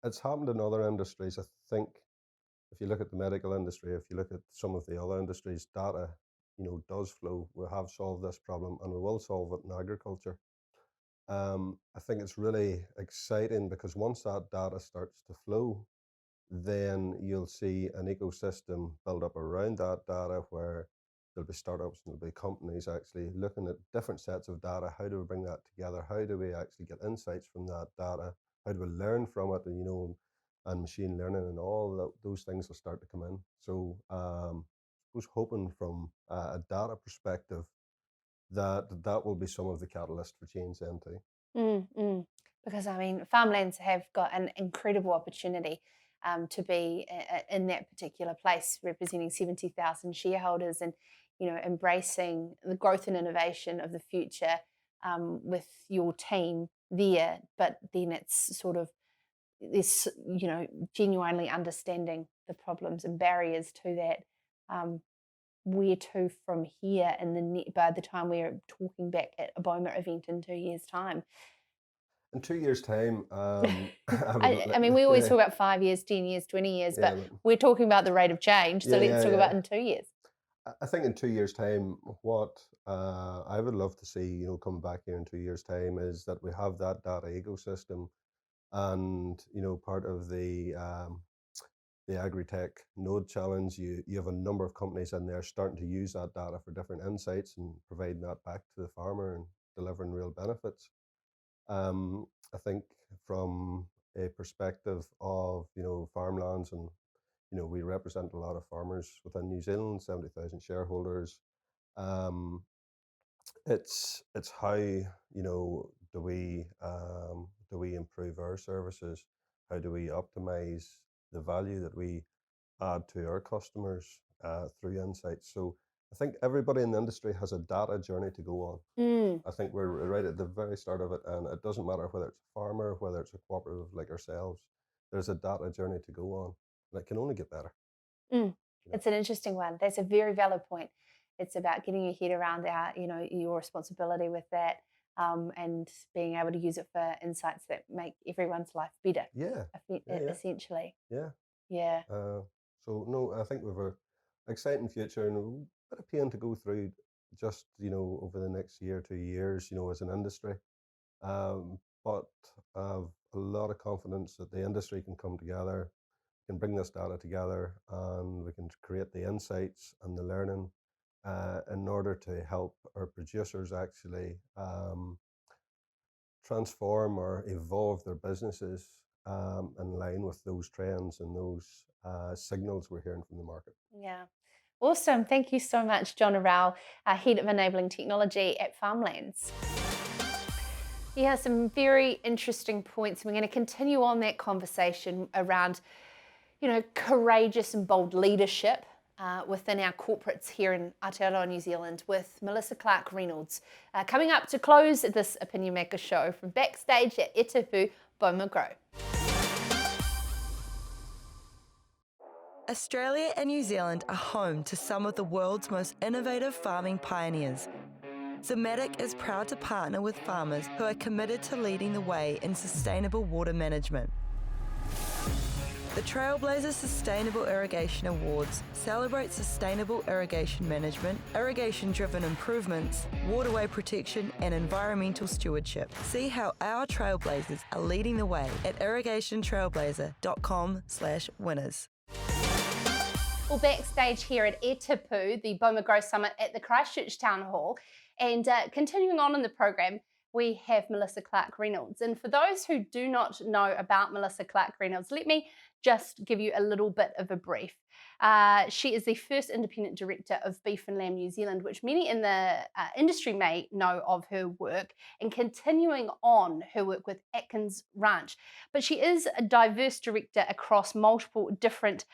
It's happened in other industries. I think if you look at the medical industry, if you look at some of the other industries, data, does flow. We have solved this problem, and we will solve it in agriculture. I think it's really exciting because once that data starts to flow, then you'll see an ecosystem build up around that data, where there'll be startups and there'll be companies actually looking at different sets of data. How do we bring that together? How do we actually get insights from that data? How do we learn from it? And machine learning and all those things will start to come in. So I was hoping from a data perspective that will be some of the catalyst for change then too. Because Farmlands have got an incredible opportunity to be in that particular place, representing 70,000 shareholders, and embracing the growth and innovation of the future with your team there. But then it's sort of this, genuinely understanding the problems and barriers to that. Where to from here by the time we're talking back at a Boma event in 2 years' time? In 2 years' time, I mean, we always talk about 5 years, 10 years, 20 years, but we're talking about the rate of change. So let's talk about in 2 years. I think in 2 years' time, what I would love to see, you know, come back here in 2 years' time is that we have that data ecosystem, and you know, part of the agri-tech node challenge, you have a number of companies in there starting to use that data for different insights and providing that back to the farmer and delivering real benefits. I think from a perspective of, you know, Farmlands, and you know, we represent a lot of farmers within New Zealand, 70,000 shareholders. Um, it's how, you know, do we improve our services? How do we optimize the value that we add to our customers through insights? So I think everybody in the industry has a data journey to go on. I think we're right at the very start of it, and it doesn't matter whether it's a farmer, whether it's a cooperative like ourselves. There's a data journey to go on, and it can only get better. It's an interesting one. That's a very valid point. It's about getting your head around you know, your responsibility with that, and being able to use it for insights that make everyone's life better. Essentially. Yeah. So no, I think we've an exciting future and a bit of pain to go through just, you know, over the next year, 2 years, you know, as an industry. But I have a lot of confidence that the industry can come together, can bring this data together, and we can create the insights and the learning in order to help our producers actually transform or evolve their businesses in line with those trends and those signals we're hearing from the market. Yeah. Awesome. Thank you so much, John Arau, Head of Enabling Technology at Farmlands. Yeah, some very interesting points. We're going to continue on that conversation around, you know, courageous and bold leadership within our corporates here in Aotearoa, New Zealand, with Melissa Clark-Reynolds coming up to close this Opinion Maker show from backstage at E Tipu, Boma NZ. Australia and New Zealand are home to some of the world's most innovative farming pioneers. Zematic is proud to partner with farmers who are committed to leading the way in sustainable water management. The Trailblazers Sustainable Irrigation Awards celebrate sustainable irrigation management, irrigation-driven improvements, waterway protection and environmental stewardship. See how our Trailblazers are leading the way at irrigationtrailblazer.com/winners. Well, backstage here at E Tipu, the Boma NZ Summit at the Christchurch Town Hall, and continuing on in the program, we have Melissa Clark-Reynolds. And for those who do not know about Melissa Clark-Reynolds, let me just give you a little bit of a brief. She is the first independent director of Beef and Lamb New Zealand, which many in the industry may know of her work, and continuing on her work with Atkins Ranch. But she is a diverse director across multiple different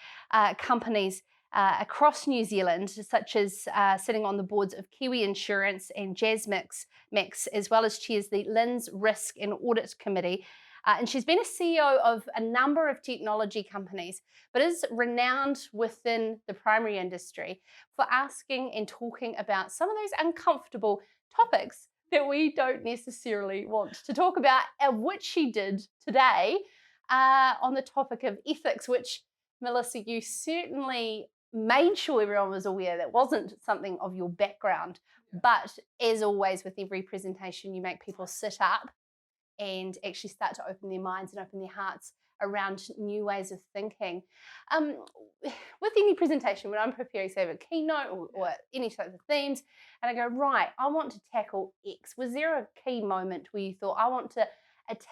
companies across New Zealand, such as sitting on the boards of Kiwi Insurance and Jasmix, as well as chairs the Linz Risk and Audit Committee. And she's been a CEO of a number of technology companies, but is renowned within the primary industry for asking and talking about some of those uncomfortable topics that we don't necessarily want to talk about, which she did today on the topic of ethics, which, Melissa, you certainly made sure everyone was aware that wasn't something of your background. But as always, with every presentation, you make people sit up and actually start to open their minds and open their hearts around new ways of thinking. With any presentation, when I'm preparing, say, a keynote or any type of themes, and I go, right, I want to tackle X. Was there a key moment where you thought, I want to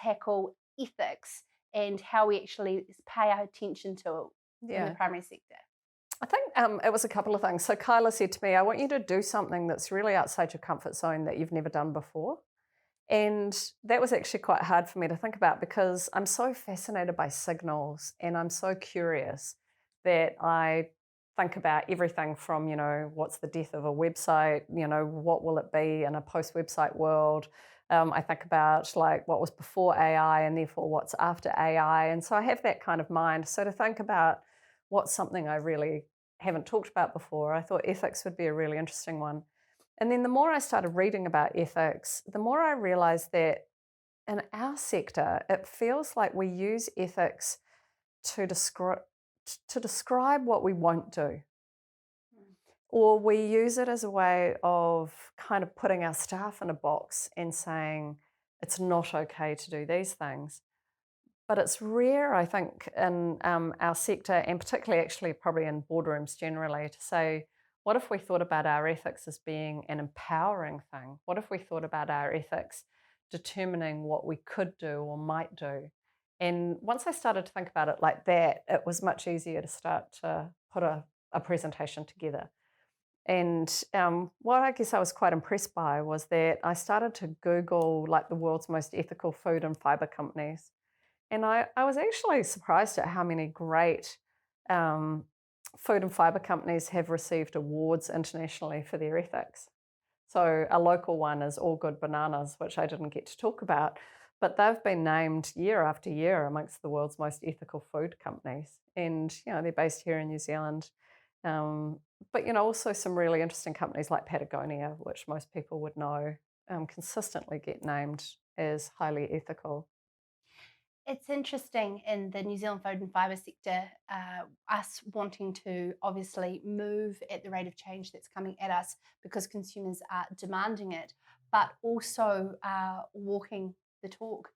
tackle ethics and how we actually pay our attention to it in the primary sector? I think it was a couple of things. So Kyla said to me, I want you to do something that's really outside your comfort zone that you've never done before. And that was actually quite hard for me to think about because I'm so fascinated by signals and I'm so curious that I think about everything from, you know, what's the death of a website, you know, what will it be in a post-website world? I think about like what was before AI and therefore what's after AI. And so I have that kind of mind. So to think about what's something I really haven't talked about before, I thought ethics would be a really interesting one. And then the more I started reading about ethics, the more I realized that in our sector, it feels like we use ethics to describe what we won't do. Or we use it as a way of kind of putting our staff in a box and saying it's not okay to do these things. But it's rare, I think, in our sector, and particularly actually probably in boardrooms generally, to say, what if we thought about our ethics as being an empowering thing? What if we thought about our ethics determining what we could do or might do? And once I started to think about it like that, it was much easier to start to put a presentation together. And what I guess I was quite impressed by was that I started to Google like the world's most ethical food and fibre companies. And I was actually surprised at how many great food and fibre companies have received awards internationally for their ethics. So a local one is All Good Bananas, which I didn't get to talk about, but they've been named year after year amongst the world's most ethical food companies. And, you know, they're based here in New Zealand. But, you know, also some really interesting companies like Patagonia, which most people would know, consistently get named as highly ethical. It's interesting in the New Zealand food and fibre sector, us wanting to obviously move at the rate of change that's coming at us because consumers are demanding it, but also walking the talk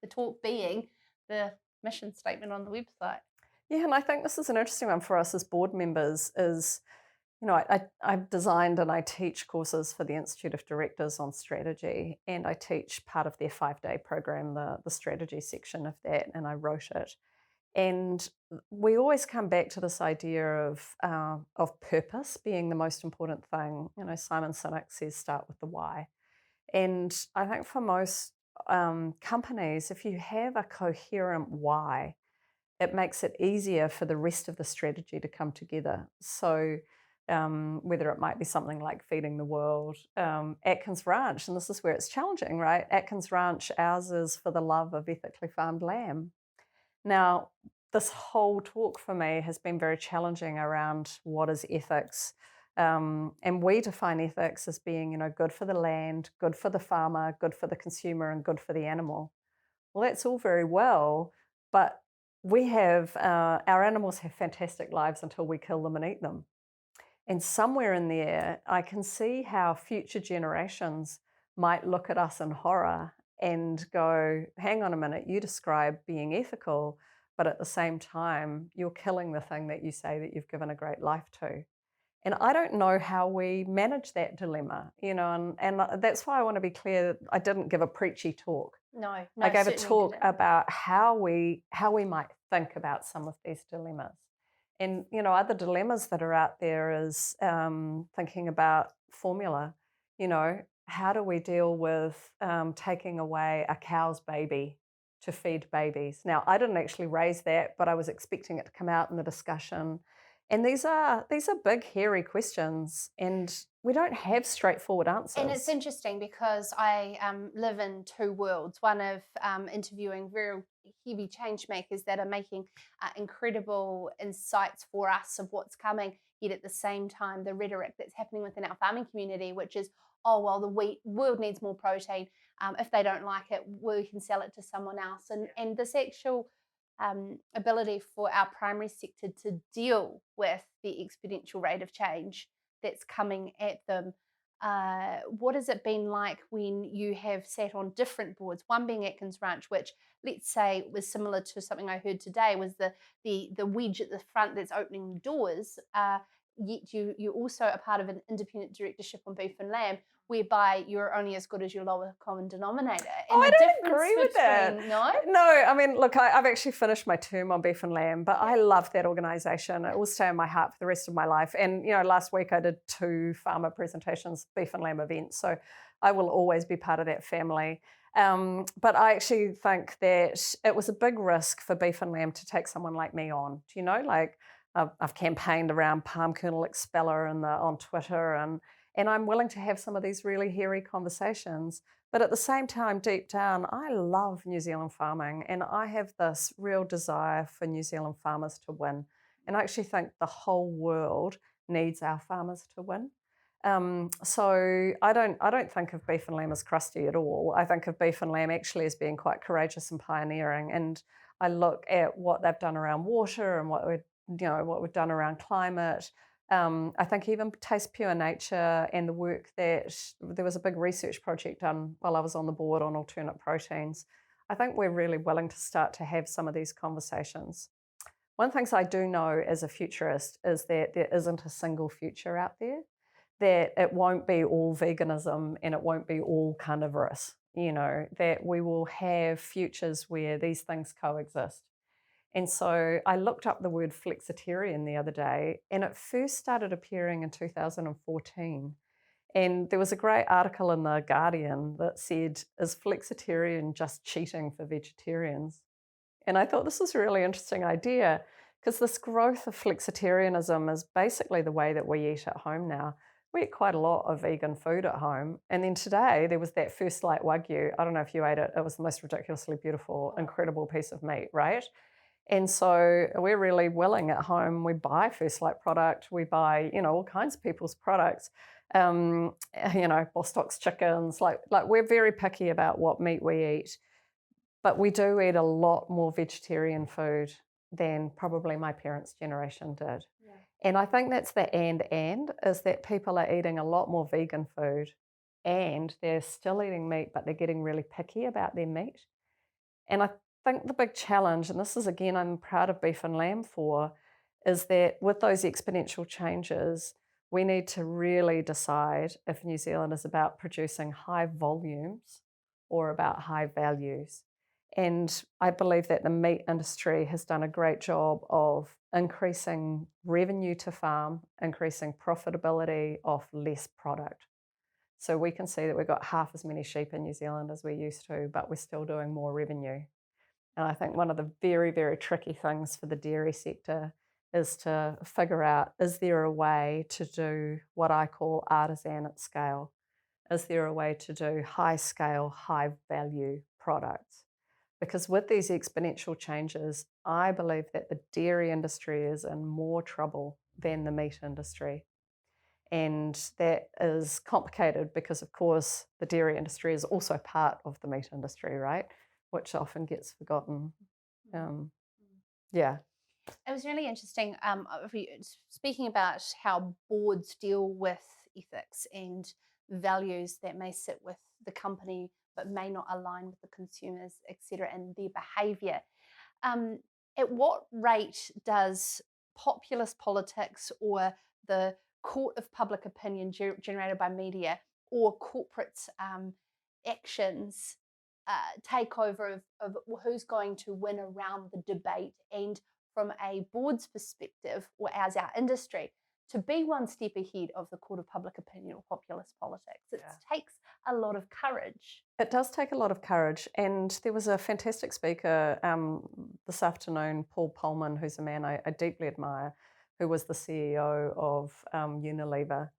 being the mission statement on the website. Yeah, and I think this is an interesting one for us as board members is, you know, I've designed and I teach courses for the Institute of Directors on strategy, and I teach part of their 5-day program, the strategy section of that, and I wrote it. And we always come back to this idea of purpose being the most important thing. You know, Simon Sinek says start with the why. And I think for most companies, if you have a coherent why, it makes it easier for the rest of the strategy to come together. So whether it might be something like feeding the world, Atkins Ranch, and this is where it's challenging, right? Atkins Ranch, ours is for the love of ethically farmed lamb. Now, this whole talk for me has been very challenging around what is ethics. And we define ethics as being, you know, good for the land, good for the farmer, good for the consumer, and good for the animal. Well, that's all very well, but we have, our animals have fantastic lives until we kill them and eat them. And somewhere in there, I can see how future generations might look at us in horror and go, hang on a minute, you describe being ethical, but at the same time, you're killing the thing that you say that you've given a great life to. And I don't know how we manage that dilemma, you know, and that's why I want to be clear that I didn't give a preachy talk. No, I gave a certainly talk didn't. about how we might think about some of these dilemmas. And, you know, other dilemmas that are out there is thinking about formula. You know, how do we deal with taking away a cow's baby to feed babies? Now, I didn't actually raise that, but I was expecting it to come out in the discussion. And these are big, hairy questions, and we don't have straightforward answers. And it's interesting because I live in two worlds. One of interviewing very heavy change makers that are making incredible insights for us of what's coming, yet at the same time, the rhetoric that's happening within our farming community, which is, oh, well, the world needs more protein. If they don't like it, we can sell it to someone else. And this actual ability for our primary sector to deal with the exponential rate of change that's coming at them. What has it been like when you have sat on different boards, one being Atkins Ranch, which let's say was similar to something I heard today, was the wedge at the front that's opening doors, yet you also are part of an independent directorship on beef and lamb, whereby you're only as good as your lower common denominator. And I don't agree with that. No, I mean, look, I've actually finished my term on beef and lamb, but I love that organisation. It will stay in my heart for the rest of my life. And, you know, last week I did 2 farmer presentations, beef and lamb events, so I will always be part of that family. But I actually think that it was a big risk for beef and lamb to take someone like me on. Do you know, like I've campaigned around palm kernel expeller on Twitter, and I'm willing to have some of these really hairy conversations. But at the same time, deep down, I love New Zealand farming, and I have this real desire for New Zealand farmers to win. And I actually think the whole world needs our farmers to win. So I don't think of beef and lamb as crusty at all. I think of beef and lamb actually as being quite courageous and pioneering. And I look at what they've done around water and what we've done around climate. I think even Taste Pure Nature and the work that there was a big research project done while I was on the board on alternate proteins. I think we're really willing to start to have some of these conversations. One of the things I do know as a futurist is that there isn't a single future out there, that it won't be all veganism and it won't be all carnivorous, that we will have futures where these things coexist. And so I looked up the word flexitarian the other day, and it first started appearing in 2014. And there was a great article in The Guardian that said, "Is flexitarian just cheating for vegetarians?" And I thought this was a really interesting idea, because this growth of flexitarianism is basically the way that we eat at home now. We eat quite a lot of vegan food at home. And then today there was that First Light Wagyu. I don't know if you ate it. It was the most ridiculously beautiful, incredible piece of meat, right? And so we're really willing at home. We buy First Light product. We buy, all kinds of people's products. Bostock's chickens. Like we're very picky about what meat we eat. But we do eat a lot more vegetarian food than probably my parents' generation did. Yeah. And I think that's the and is that people are eating a lot more vegan food and they're still eating meat, but they're getting really picky about their meat. And I think the big challenge, and this is again, I'm proud of beef and lamb for, is that with those exponential changes, we need to really decide if New Zealand is about producing high volumes or about high values. And I believe that the meat industry has done a great job of increasing revenue to farm, increasing profitability off less product. So we can see that we've got half as many sheep in New Zealand as we used to, but we're still doing more revenue. And I think one of the very, very tricky things for the dairy sector is to figure out, is there a way to do what I call artisan at scale? Is there a way to do high scale, high value products? Because with these exponential changes, I believe that the dairy industry is in more trouble than the meat industry. And that is complicated because, of course, the dairy industry is also part of the meat industry, right? Which often gets forgotten. Yeah. It was really interesting. Speaking about how boards deal with ethics and values that may sit with the company but may not align with the consumers, etc., and their behaviour. At what rate does populist politics or the court of public opinion generated by media or corporate actions take over of who's going to win around the debate, and from a board's perspective or as our industry, to be one step ahead of the court of public opinion or populist politics? It takes a lot of courage. It does take a lot of courage. And there was a fantastic speaker this afternoon, Paul Pullman, who's a man I deeply admire, who was the CEO of Unilever.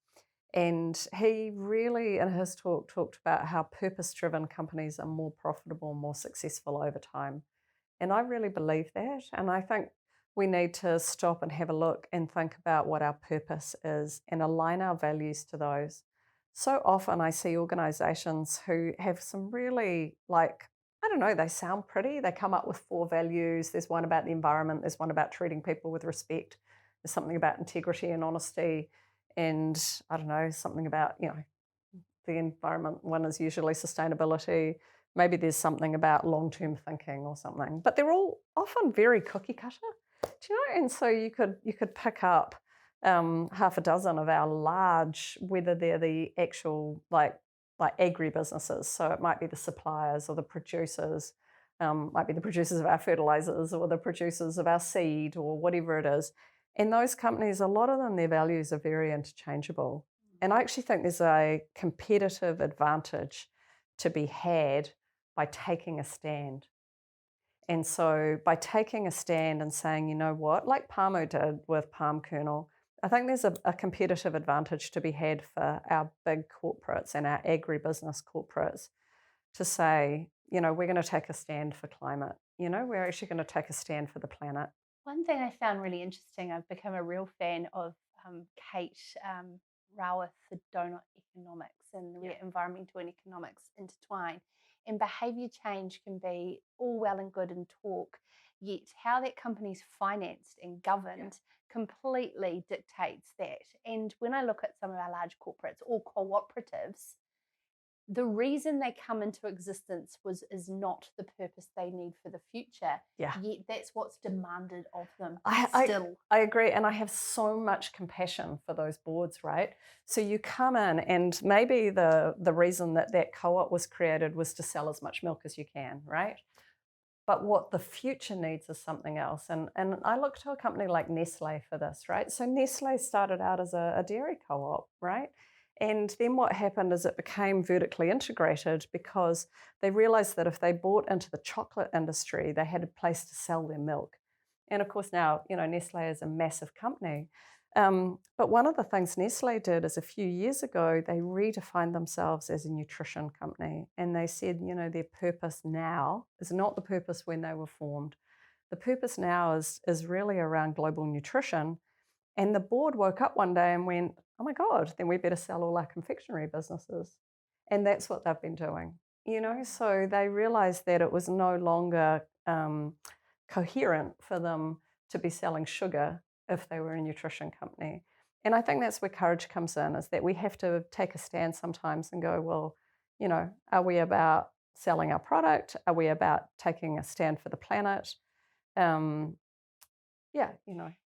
And he really, in his talk, talked about how purpose-driven companies are more profitable, more successful over time. And I really believe that. And I think we need to stop and have a look and think about what our purpose is and align our values to those. So often I see organizations who have some really, they sound pretty. They come up with 4 values. There's one about the environment. There's one about treating people with respect. There's something about integrity and honesty. And something about, the environment one is usually sustainability. Maybe there's something about long-term thinking or something. But they're all often very cookie cutter. Do you know? And so you could pick up half a dozen of our large, whether they're the actual like agri-businesses. So it might be the suppliers or the producers, might be the producers of our fertilizers or the producers of our seed or whatever it is. And those companies, a lot of them, their values are very interchangeable. And I actually think there's a competitive advantage to be had by taking a stand. And so by taking a stand and saying, you know what, like Palmo did with palm kernel, I think there's a competitive advantage to be had for our big corporates and our agribusiness corporates to say, we're going to take a stand for climate. We're actually going to take a stand for the planet. One thing I found really interesting, I've become a real fan of Kate rawa whedonga economics and where environmental and economics intertwine. And behaviour change can be all well and good in talk, yet how that company's financed and governed completely dictates that. And when I look at some of our large corporates or cooperatives, the reason they come into existence is not the purpose they need for the future. Yeah. Yet that's what's demanded of them still. I agree, and I have so much compassion for those boards, right? So you come in, and maybe the reason that co-op was created was to sell as much milk as you can, right? But what the future needs is something else. And I look to a company like Nestle for this, right? So Nestle started out as a dairy co-op, right? And then what happened is it became vertically integrated because they realized that if they bought into the chocolate industry, they had a place to sell their milk. And of course now, Nestle is a massive company. But one of the things Nestle did is a few years ago, they redefined themselves as a nutrition company. And they said, their purpose now is not the purpose when they were formed. The purpose now is really around global nutrition. And the board woke up one day and went, oh my God, then we better sell all our confectionery businesses. And that's what they've been doing. So they realized that it was no longer coherent for them to be selling sugar if they were a nutrition company. And I think that's where courage comes in, is that we have to take a stand sometimes and go, well, are we about selling our product? Are we about taking a stand for the planet?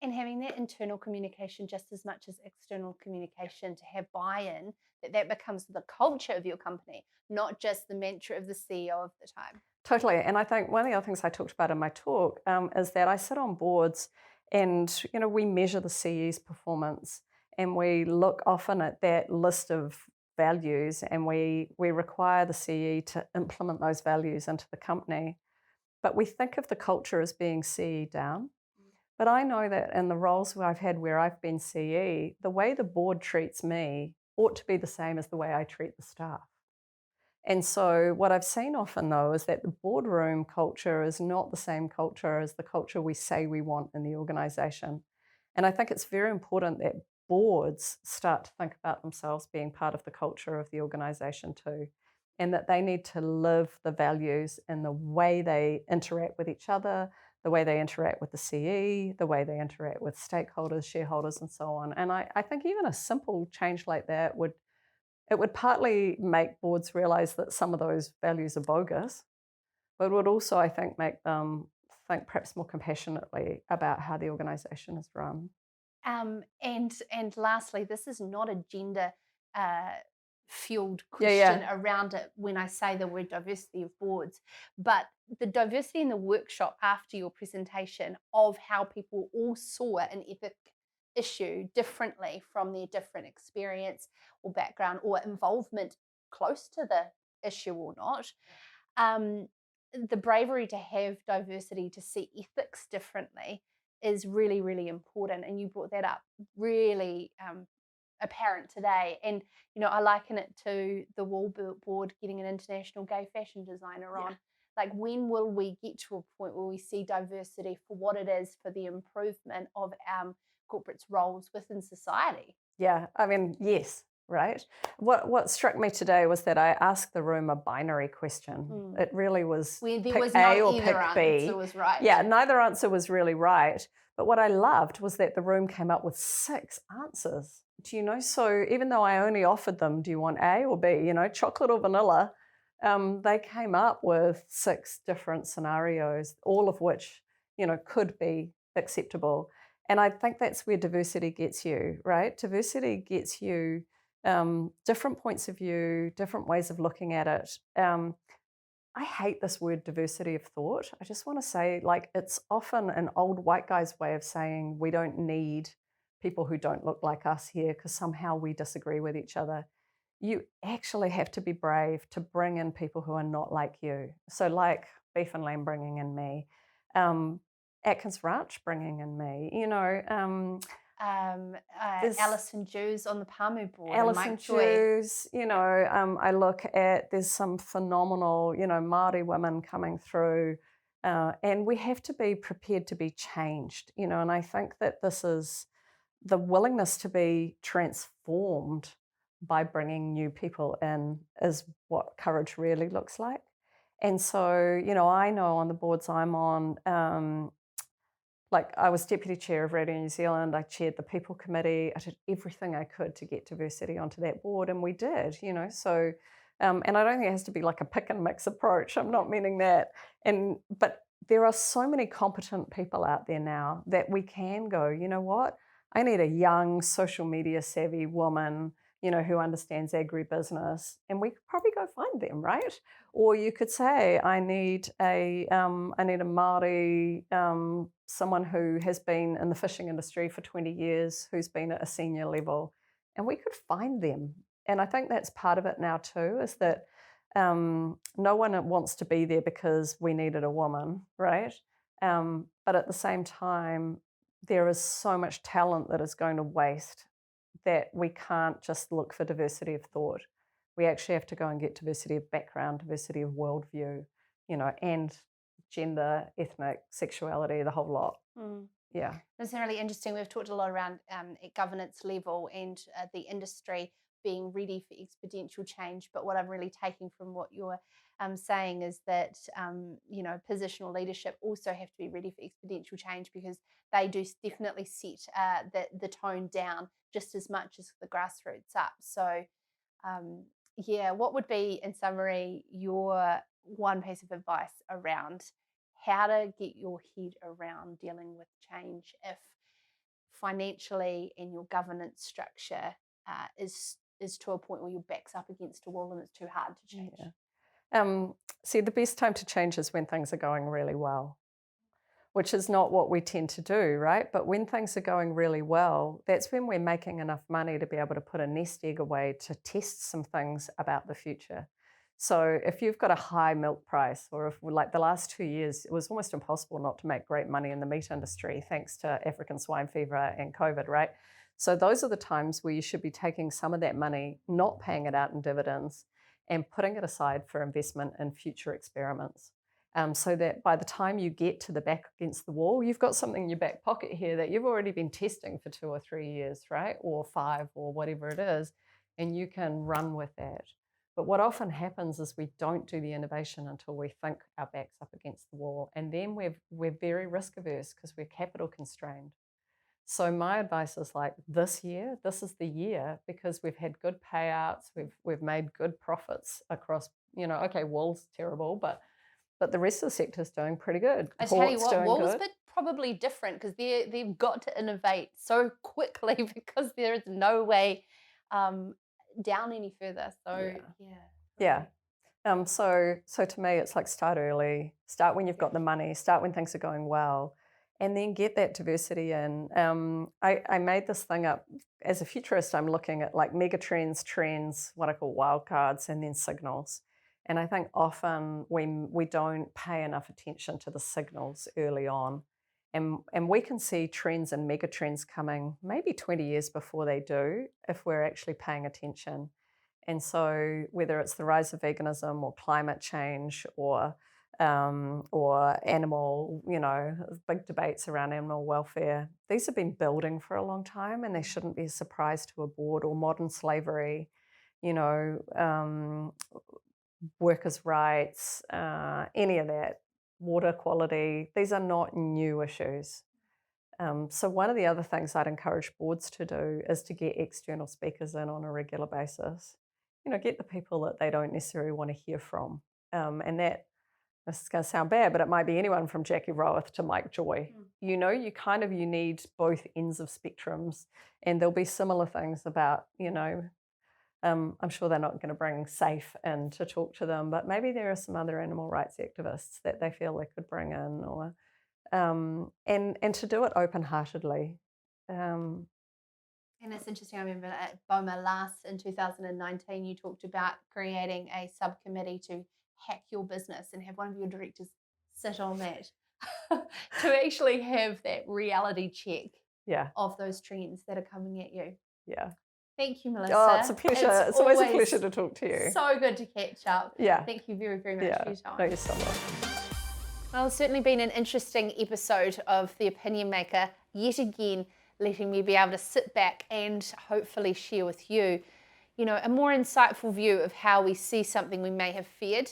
And having that internal communication just as much as external communication to have buy-in, that becomes the culture of your company, not just the mantra of the CEO of the time. Totally. And I think one of the other things I talked about in my talk is that I sit on boards and, we measure the CE's performance, and we look often at that list of values, and we require the CE to implement those values into the company. But we think of the culture as being CE down. But I know that in the roles I've had where I've been CE, the way the board treats me ought to be the same as the way I treat the staff. And so what I've seen often, though, is that the boardroom culture is not the same culture as the culture we say we want in the organisation. And I think it's very important that boards start to think about themselves being part of the culture of the organisation too, and that they need to live the values in the way they interact with each other, the way they interact with the CE, the way they interact with stakeholders, shareholders, and so on. And I think even a simple change like that would partly make boards realise that some of those values are bogus, but it would also, I think, make them think perhaps more compassionately about how the organisation is run. And lastly, this is not a gender fueled question around it when I say the word diversity of boards, but the diversity in the workshop after your presentation of how people all saw an ethic issue differently from their different experience or background or involvement close to the issue or not. The bravery to have diversity, to see ethics differently is really, really important. And you brought that up really apparent today. And, I liken it to the Wall Board getting an international gay fashion designer on. Like, when will we get to a point where we see diversity for what it is for the improvement of corporates' roles within society? Yeah, I mean, yes, right? What struck me today was that I asked the room a binary question. It really was where there pick was A no or either pick B. answer was right. Yeah, neither answer was really right. But what I loved was that the room came up with 6 answers. So even though I only offered them, do you want A or B, chocolate or vanilla, they came up with 6 different scenarios, all of which, could be acceptable. And I think that's where diversity gets you, right? Diversity gets you different points of view, different ways of looking at it. I hate this word diversity of thought. I just want to say, it's often an old white guy's way of saying we don't need people who don't look like us here because somehow we disagree with each other. You actually have to be brave to bring in people who are not like you. So like Beef and Lamb bringing in me, Atkins Ranch bringing in me, Alison Jews on the Pamu board. Alison Jews, I look at, there's some phenomenal, Māori women coming through, and we have to be prepared to be changed, and I think that this is the willingness to be transformed by bringing new people in is what courage really looks like. And so, you know, I know on the boards I'm on, like I was deputy chair of Radio New Zealand, I chaired the people committee, I did everything I could to get diversity onto that board, and we did, you know, so, and I don't think it has to be like a pick and mix approach, I'm not meaning that, but there are so many competent people out there now that we can go, you know what, I need a young social media savvy woman, you know, who understands agribusiness, and we could probably go find them, right? Or you could say, I need a Māori, someone who has been in the fishing industry for 20 years, who's been at a senior level, and we could find them. And I think that's part of it now too, is that no one wants to be there because we needed a woman, right? But at the same time, there is so much talent that is going to waste that we can't just look for diversity of thought. We actually have to go and get diversity of background, diversity of worldview, you know, and gender, ethnic, sexuality, the whole lot. Yeah. That's really interesting. We've talked a lot around at governance level and the industry being ready for exponential change. But what I'm really taking from what you're saying is that, you know, positional leadership also have to be ready for exponential change, because they do definitely set the tone down just as much as the grassroots up. So, yeah, what would be, in summary, your one piece of advice around how to get your head around dealing with change if financially and your governance structure is to a point where your back's up against a wall and it's too hard to change? Yeah. See, the best time to change is when things are going really well, which is not what we tend to do, right? But when things are going really well, that's when we're making enough money to be able to put a nest egg away to test some things about the future. So if you've got a high milk price, or if, like the last 2 years, it was almost impossible not to make great money in the meat industry thanks to African swine fever and COVID, right? So those are the times where you should be taking some of that money, not paying it out in dividends, and putting it aside for investment in future experiments. So that by the time you get to the back against the wall, you've got something in your back pocket here that you've already been testing for 2 or 3 years, right? Or 5 or whatever it is, and you can run with that. But what often happens is we don't do the innovation until we think our back's up against the wall. And then we're very risk averse because we're capital constrained. So my advice is like, this year, this is the year, because we've had good payouts, we've made good profits across, you know, okay, wool's terrible, but the rest of the sector is doing pretty good. I tell you what, wool's probably different because they've got to innovate so quickly because there is no way down any further. So yeah. So to me, it's like start early, start when you've got the money, start when things are going well, and then get that diversity in. I made this thing up. As a futurist, I'm looking at like megatrends, trends, what I call wildcards, and then signals. And I think often we don't pay enough attention to the signals early on. And we can see trends and megatrends coming maybe 20 years before they do if we're actually paying attention. And so whether it's the rise of veganism or climate change or animal, you know, big debates around animal welfare, these have been building for a long time and they shouldn't be a surprise to a board. Or modern slavery, you know, workers' rights, any of that, water quality, these are not new issues. So one of the other things I'd encourage boards to do is to get external speakers in on a regular basis. You know, get the people that they don't necessarily want to hear from. And this is going to sound bad, but it might be anyone from Jackie Rowith to Mike Joy. You know, you need both ends of spectrums, and there'll be similar things about, you know, I'm sure they're not going to bring SAFE in to talk to them, but maybe there are some other animal rights activists that they feel they could bring in, or and to do it open-heartedly. And it's interesting. I remember at Boma last in 2019, you talked about creating a subcommittee to hack your business and have one of your directors sit on that to actually have that reality check of those trends that are coming at you. Yeah. Thank you, Melissa. Oh, it's a pleasure. It's always a pleasure to talk to you. So good to catch up. Yeah. Thank you very, very much for your time. No, you're so welcome. Well, it's certainly been an interesting episode of The Opinion Maker. Yet again, letting me be able to sit back and hopefully share with you, a more insightful view of how we see something we may have feared,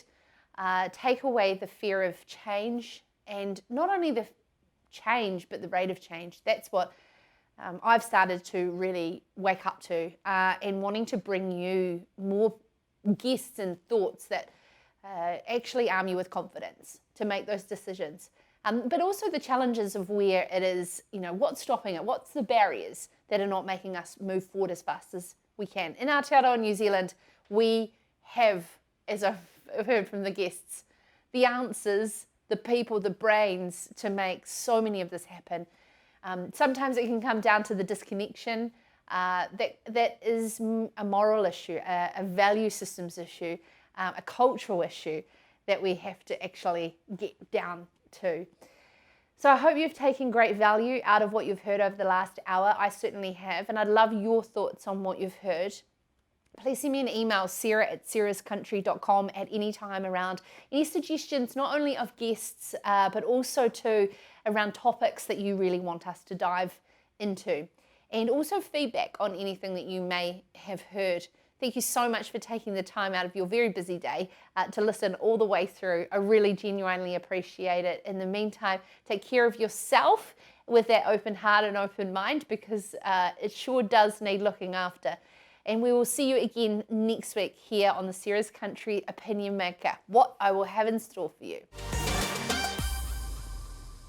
take away the fear of change, and not only the change, but the rate of change. That's what I've started to really wake up to, and wanting to bring you more guests and thoughts that actually arm you with confidence to make those decisions. But also the challenges of where it is, what's stopping it, what's the barriers that are not making us move forward as fast as we can. In Aotearoa New Zealand, we have, as I've heard from the guests, the answers, the people, the brains to make so many of this happen. Sometimes it can come down to the disconnection. That is a moral issue, a value systems issue, a cultural issue that we have to actually get down to. So I hope you've taken great value out of what you've heard over the last hour. I certainly have, and I'd love your thoughts on what you've heard. Please send me an email, sarah@sarahscountry.com, at any time around any suggestions, not only of guests, but also too around topics that you really want us to dive into. And also feedback on anything that you may have heard. Thank you so much for taking the time out of your very busy day to listen all the way through. I really genuinely appreciate it. In the meantime, take care of yourself with that open heart and open mind, because it sure does need looking after. And we will see you again next week here on the Sarah's Country Opinion Maker. What I will have in store for you.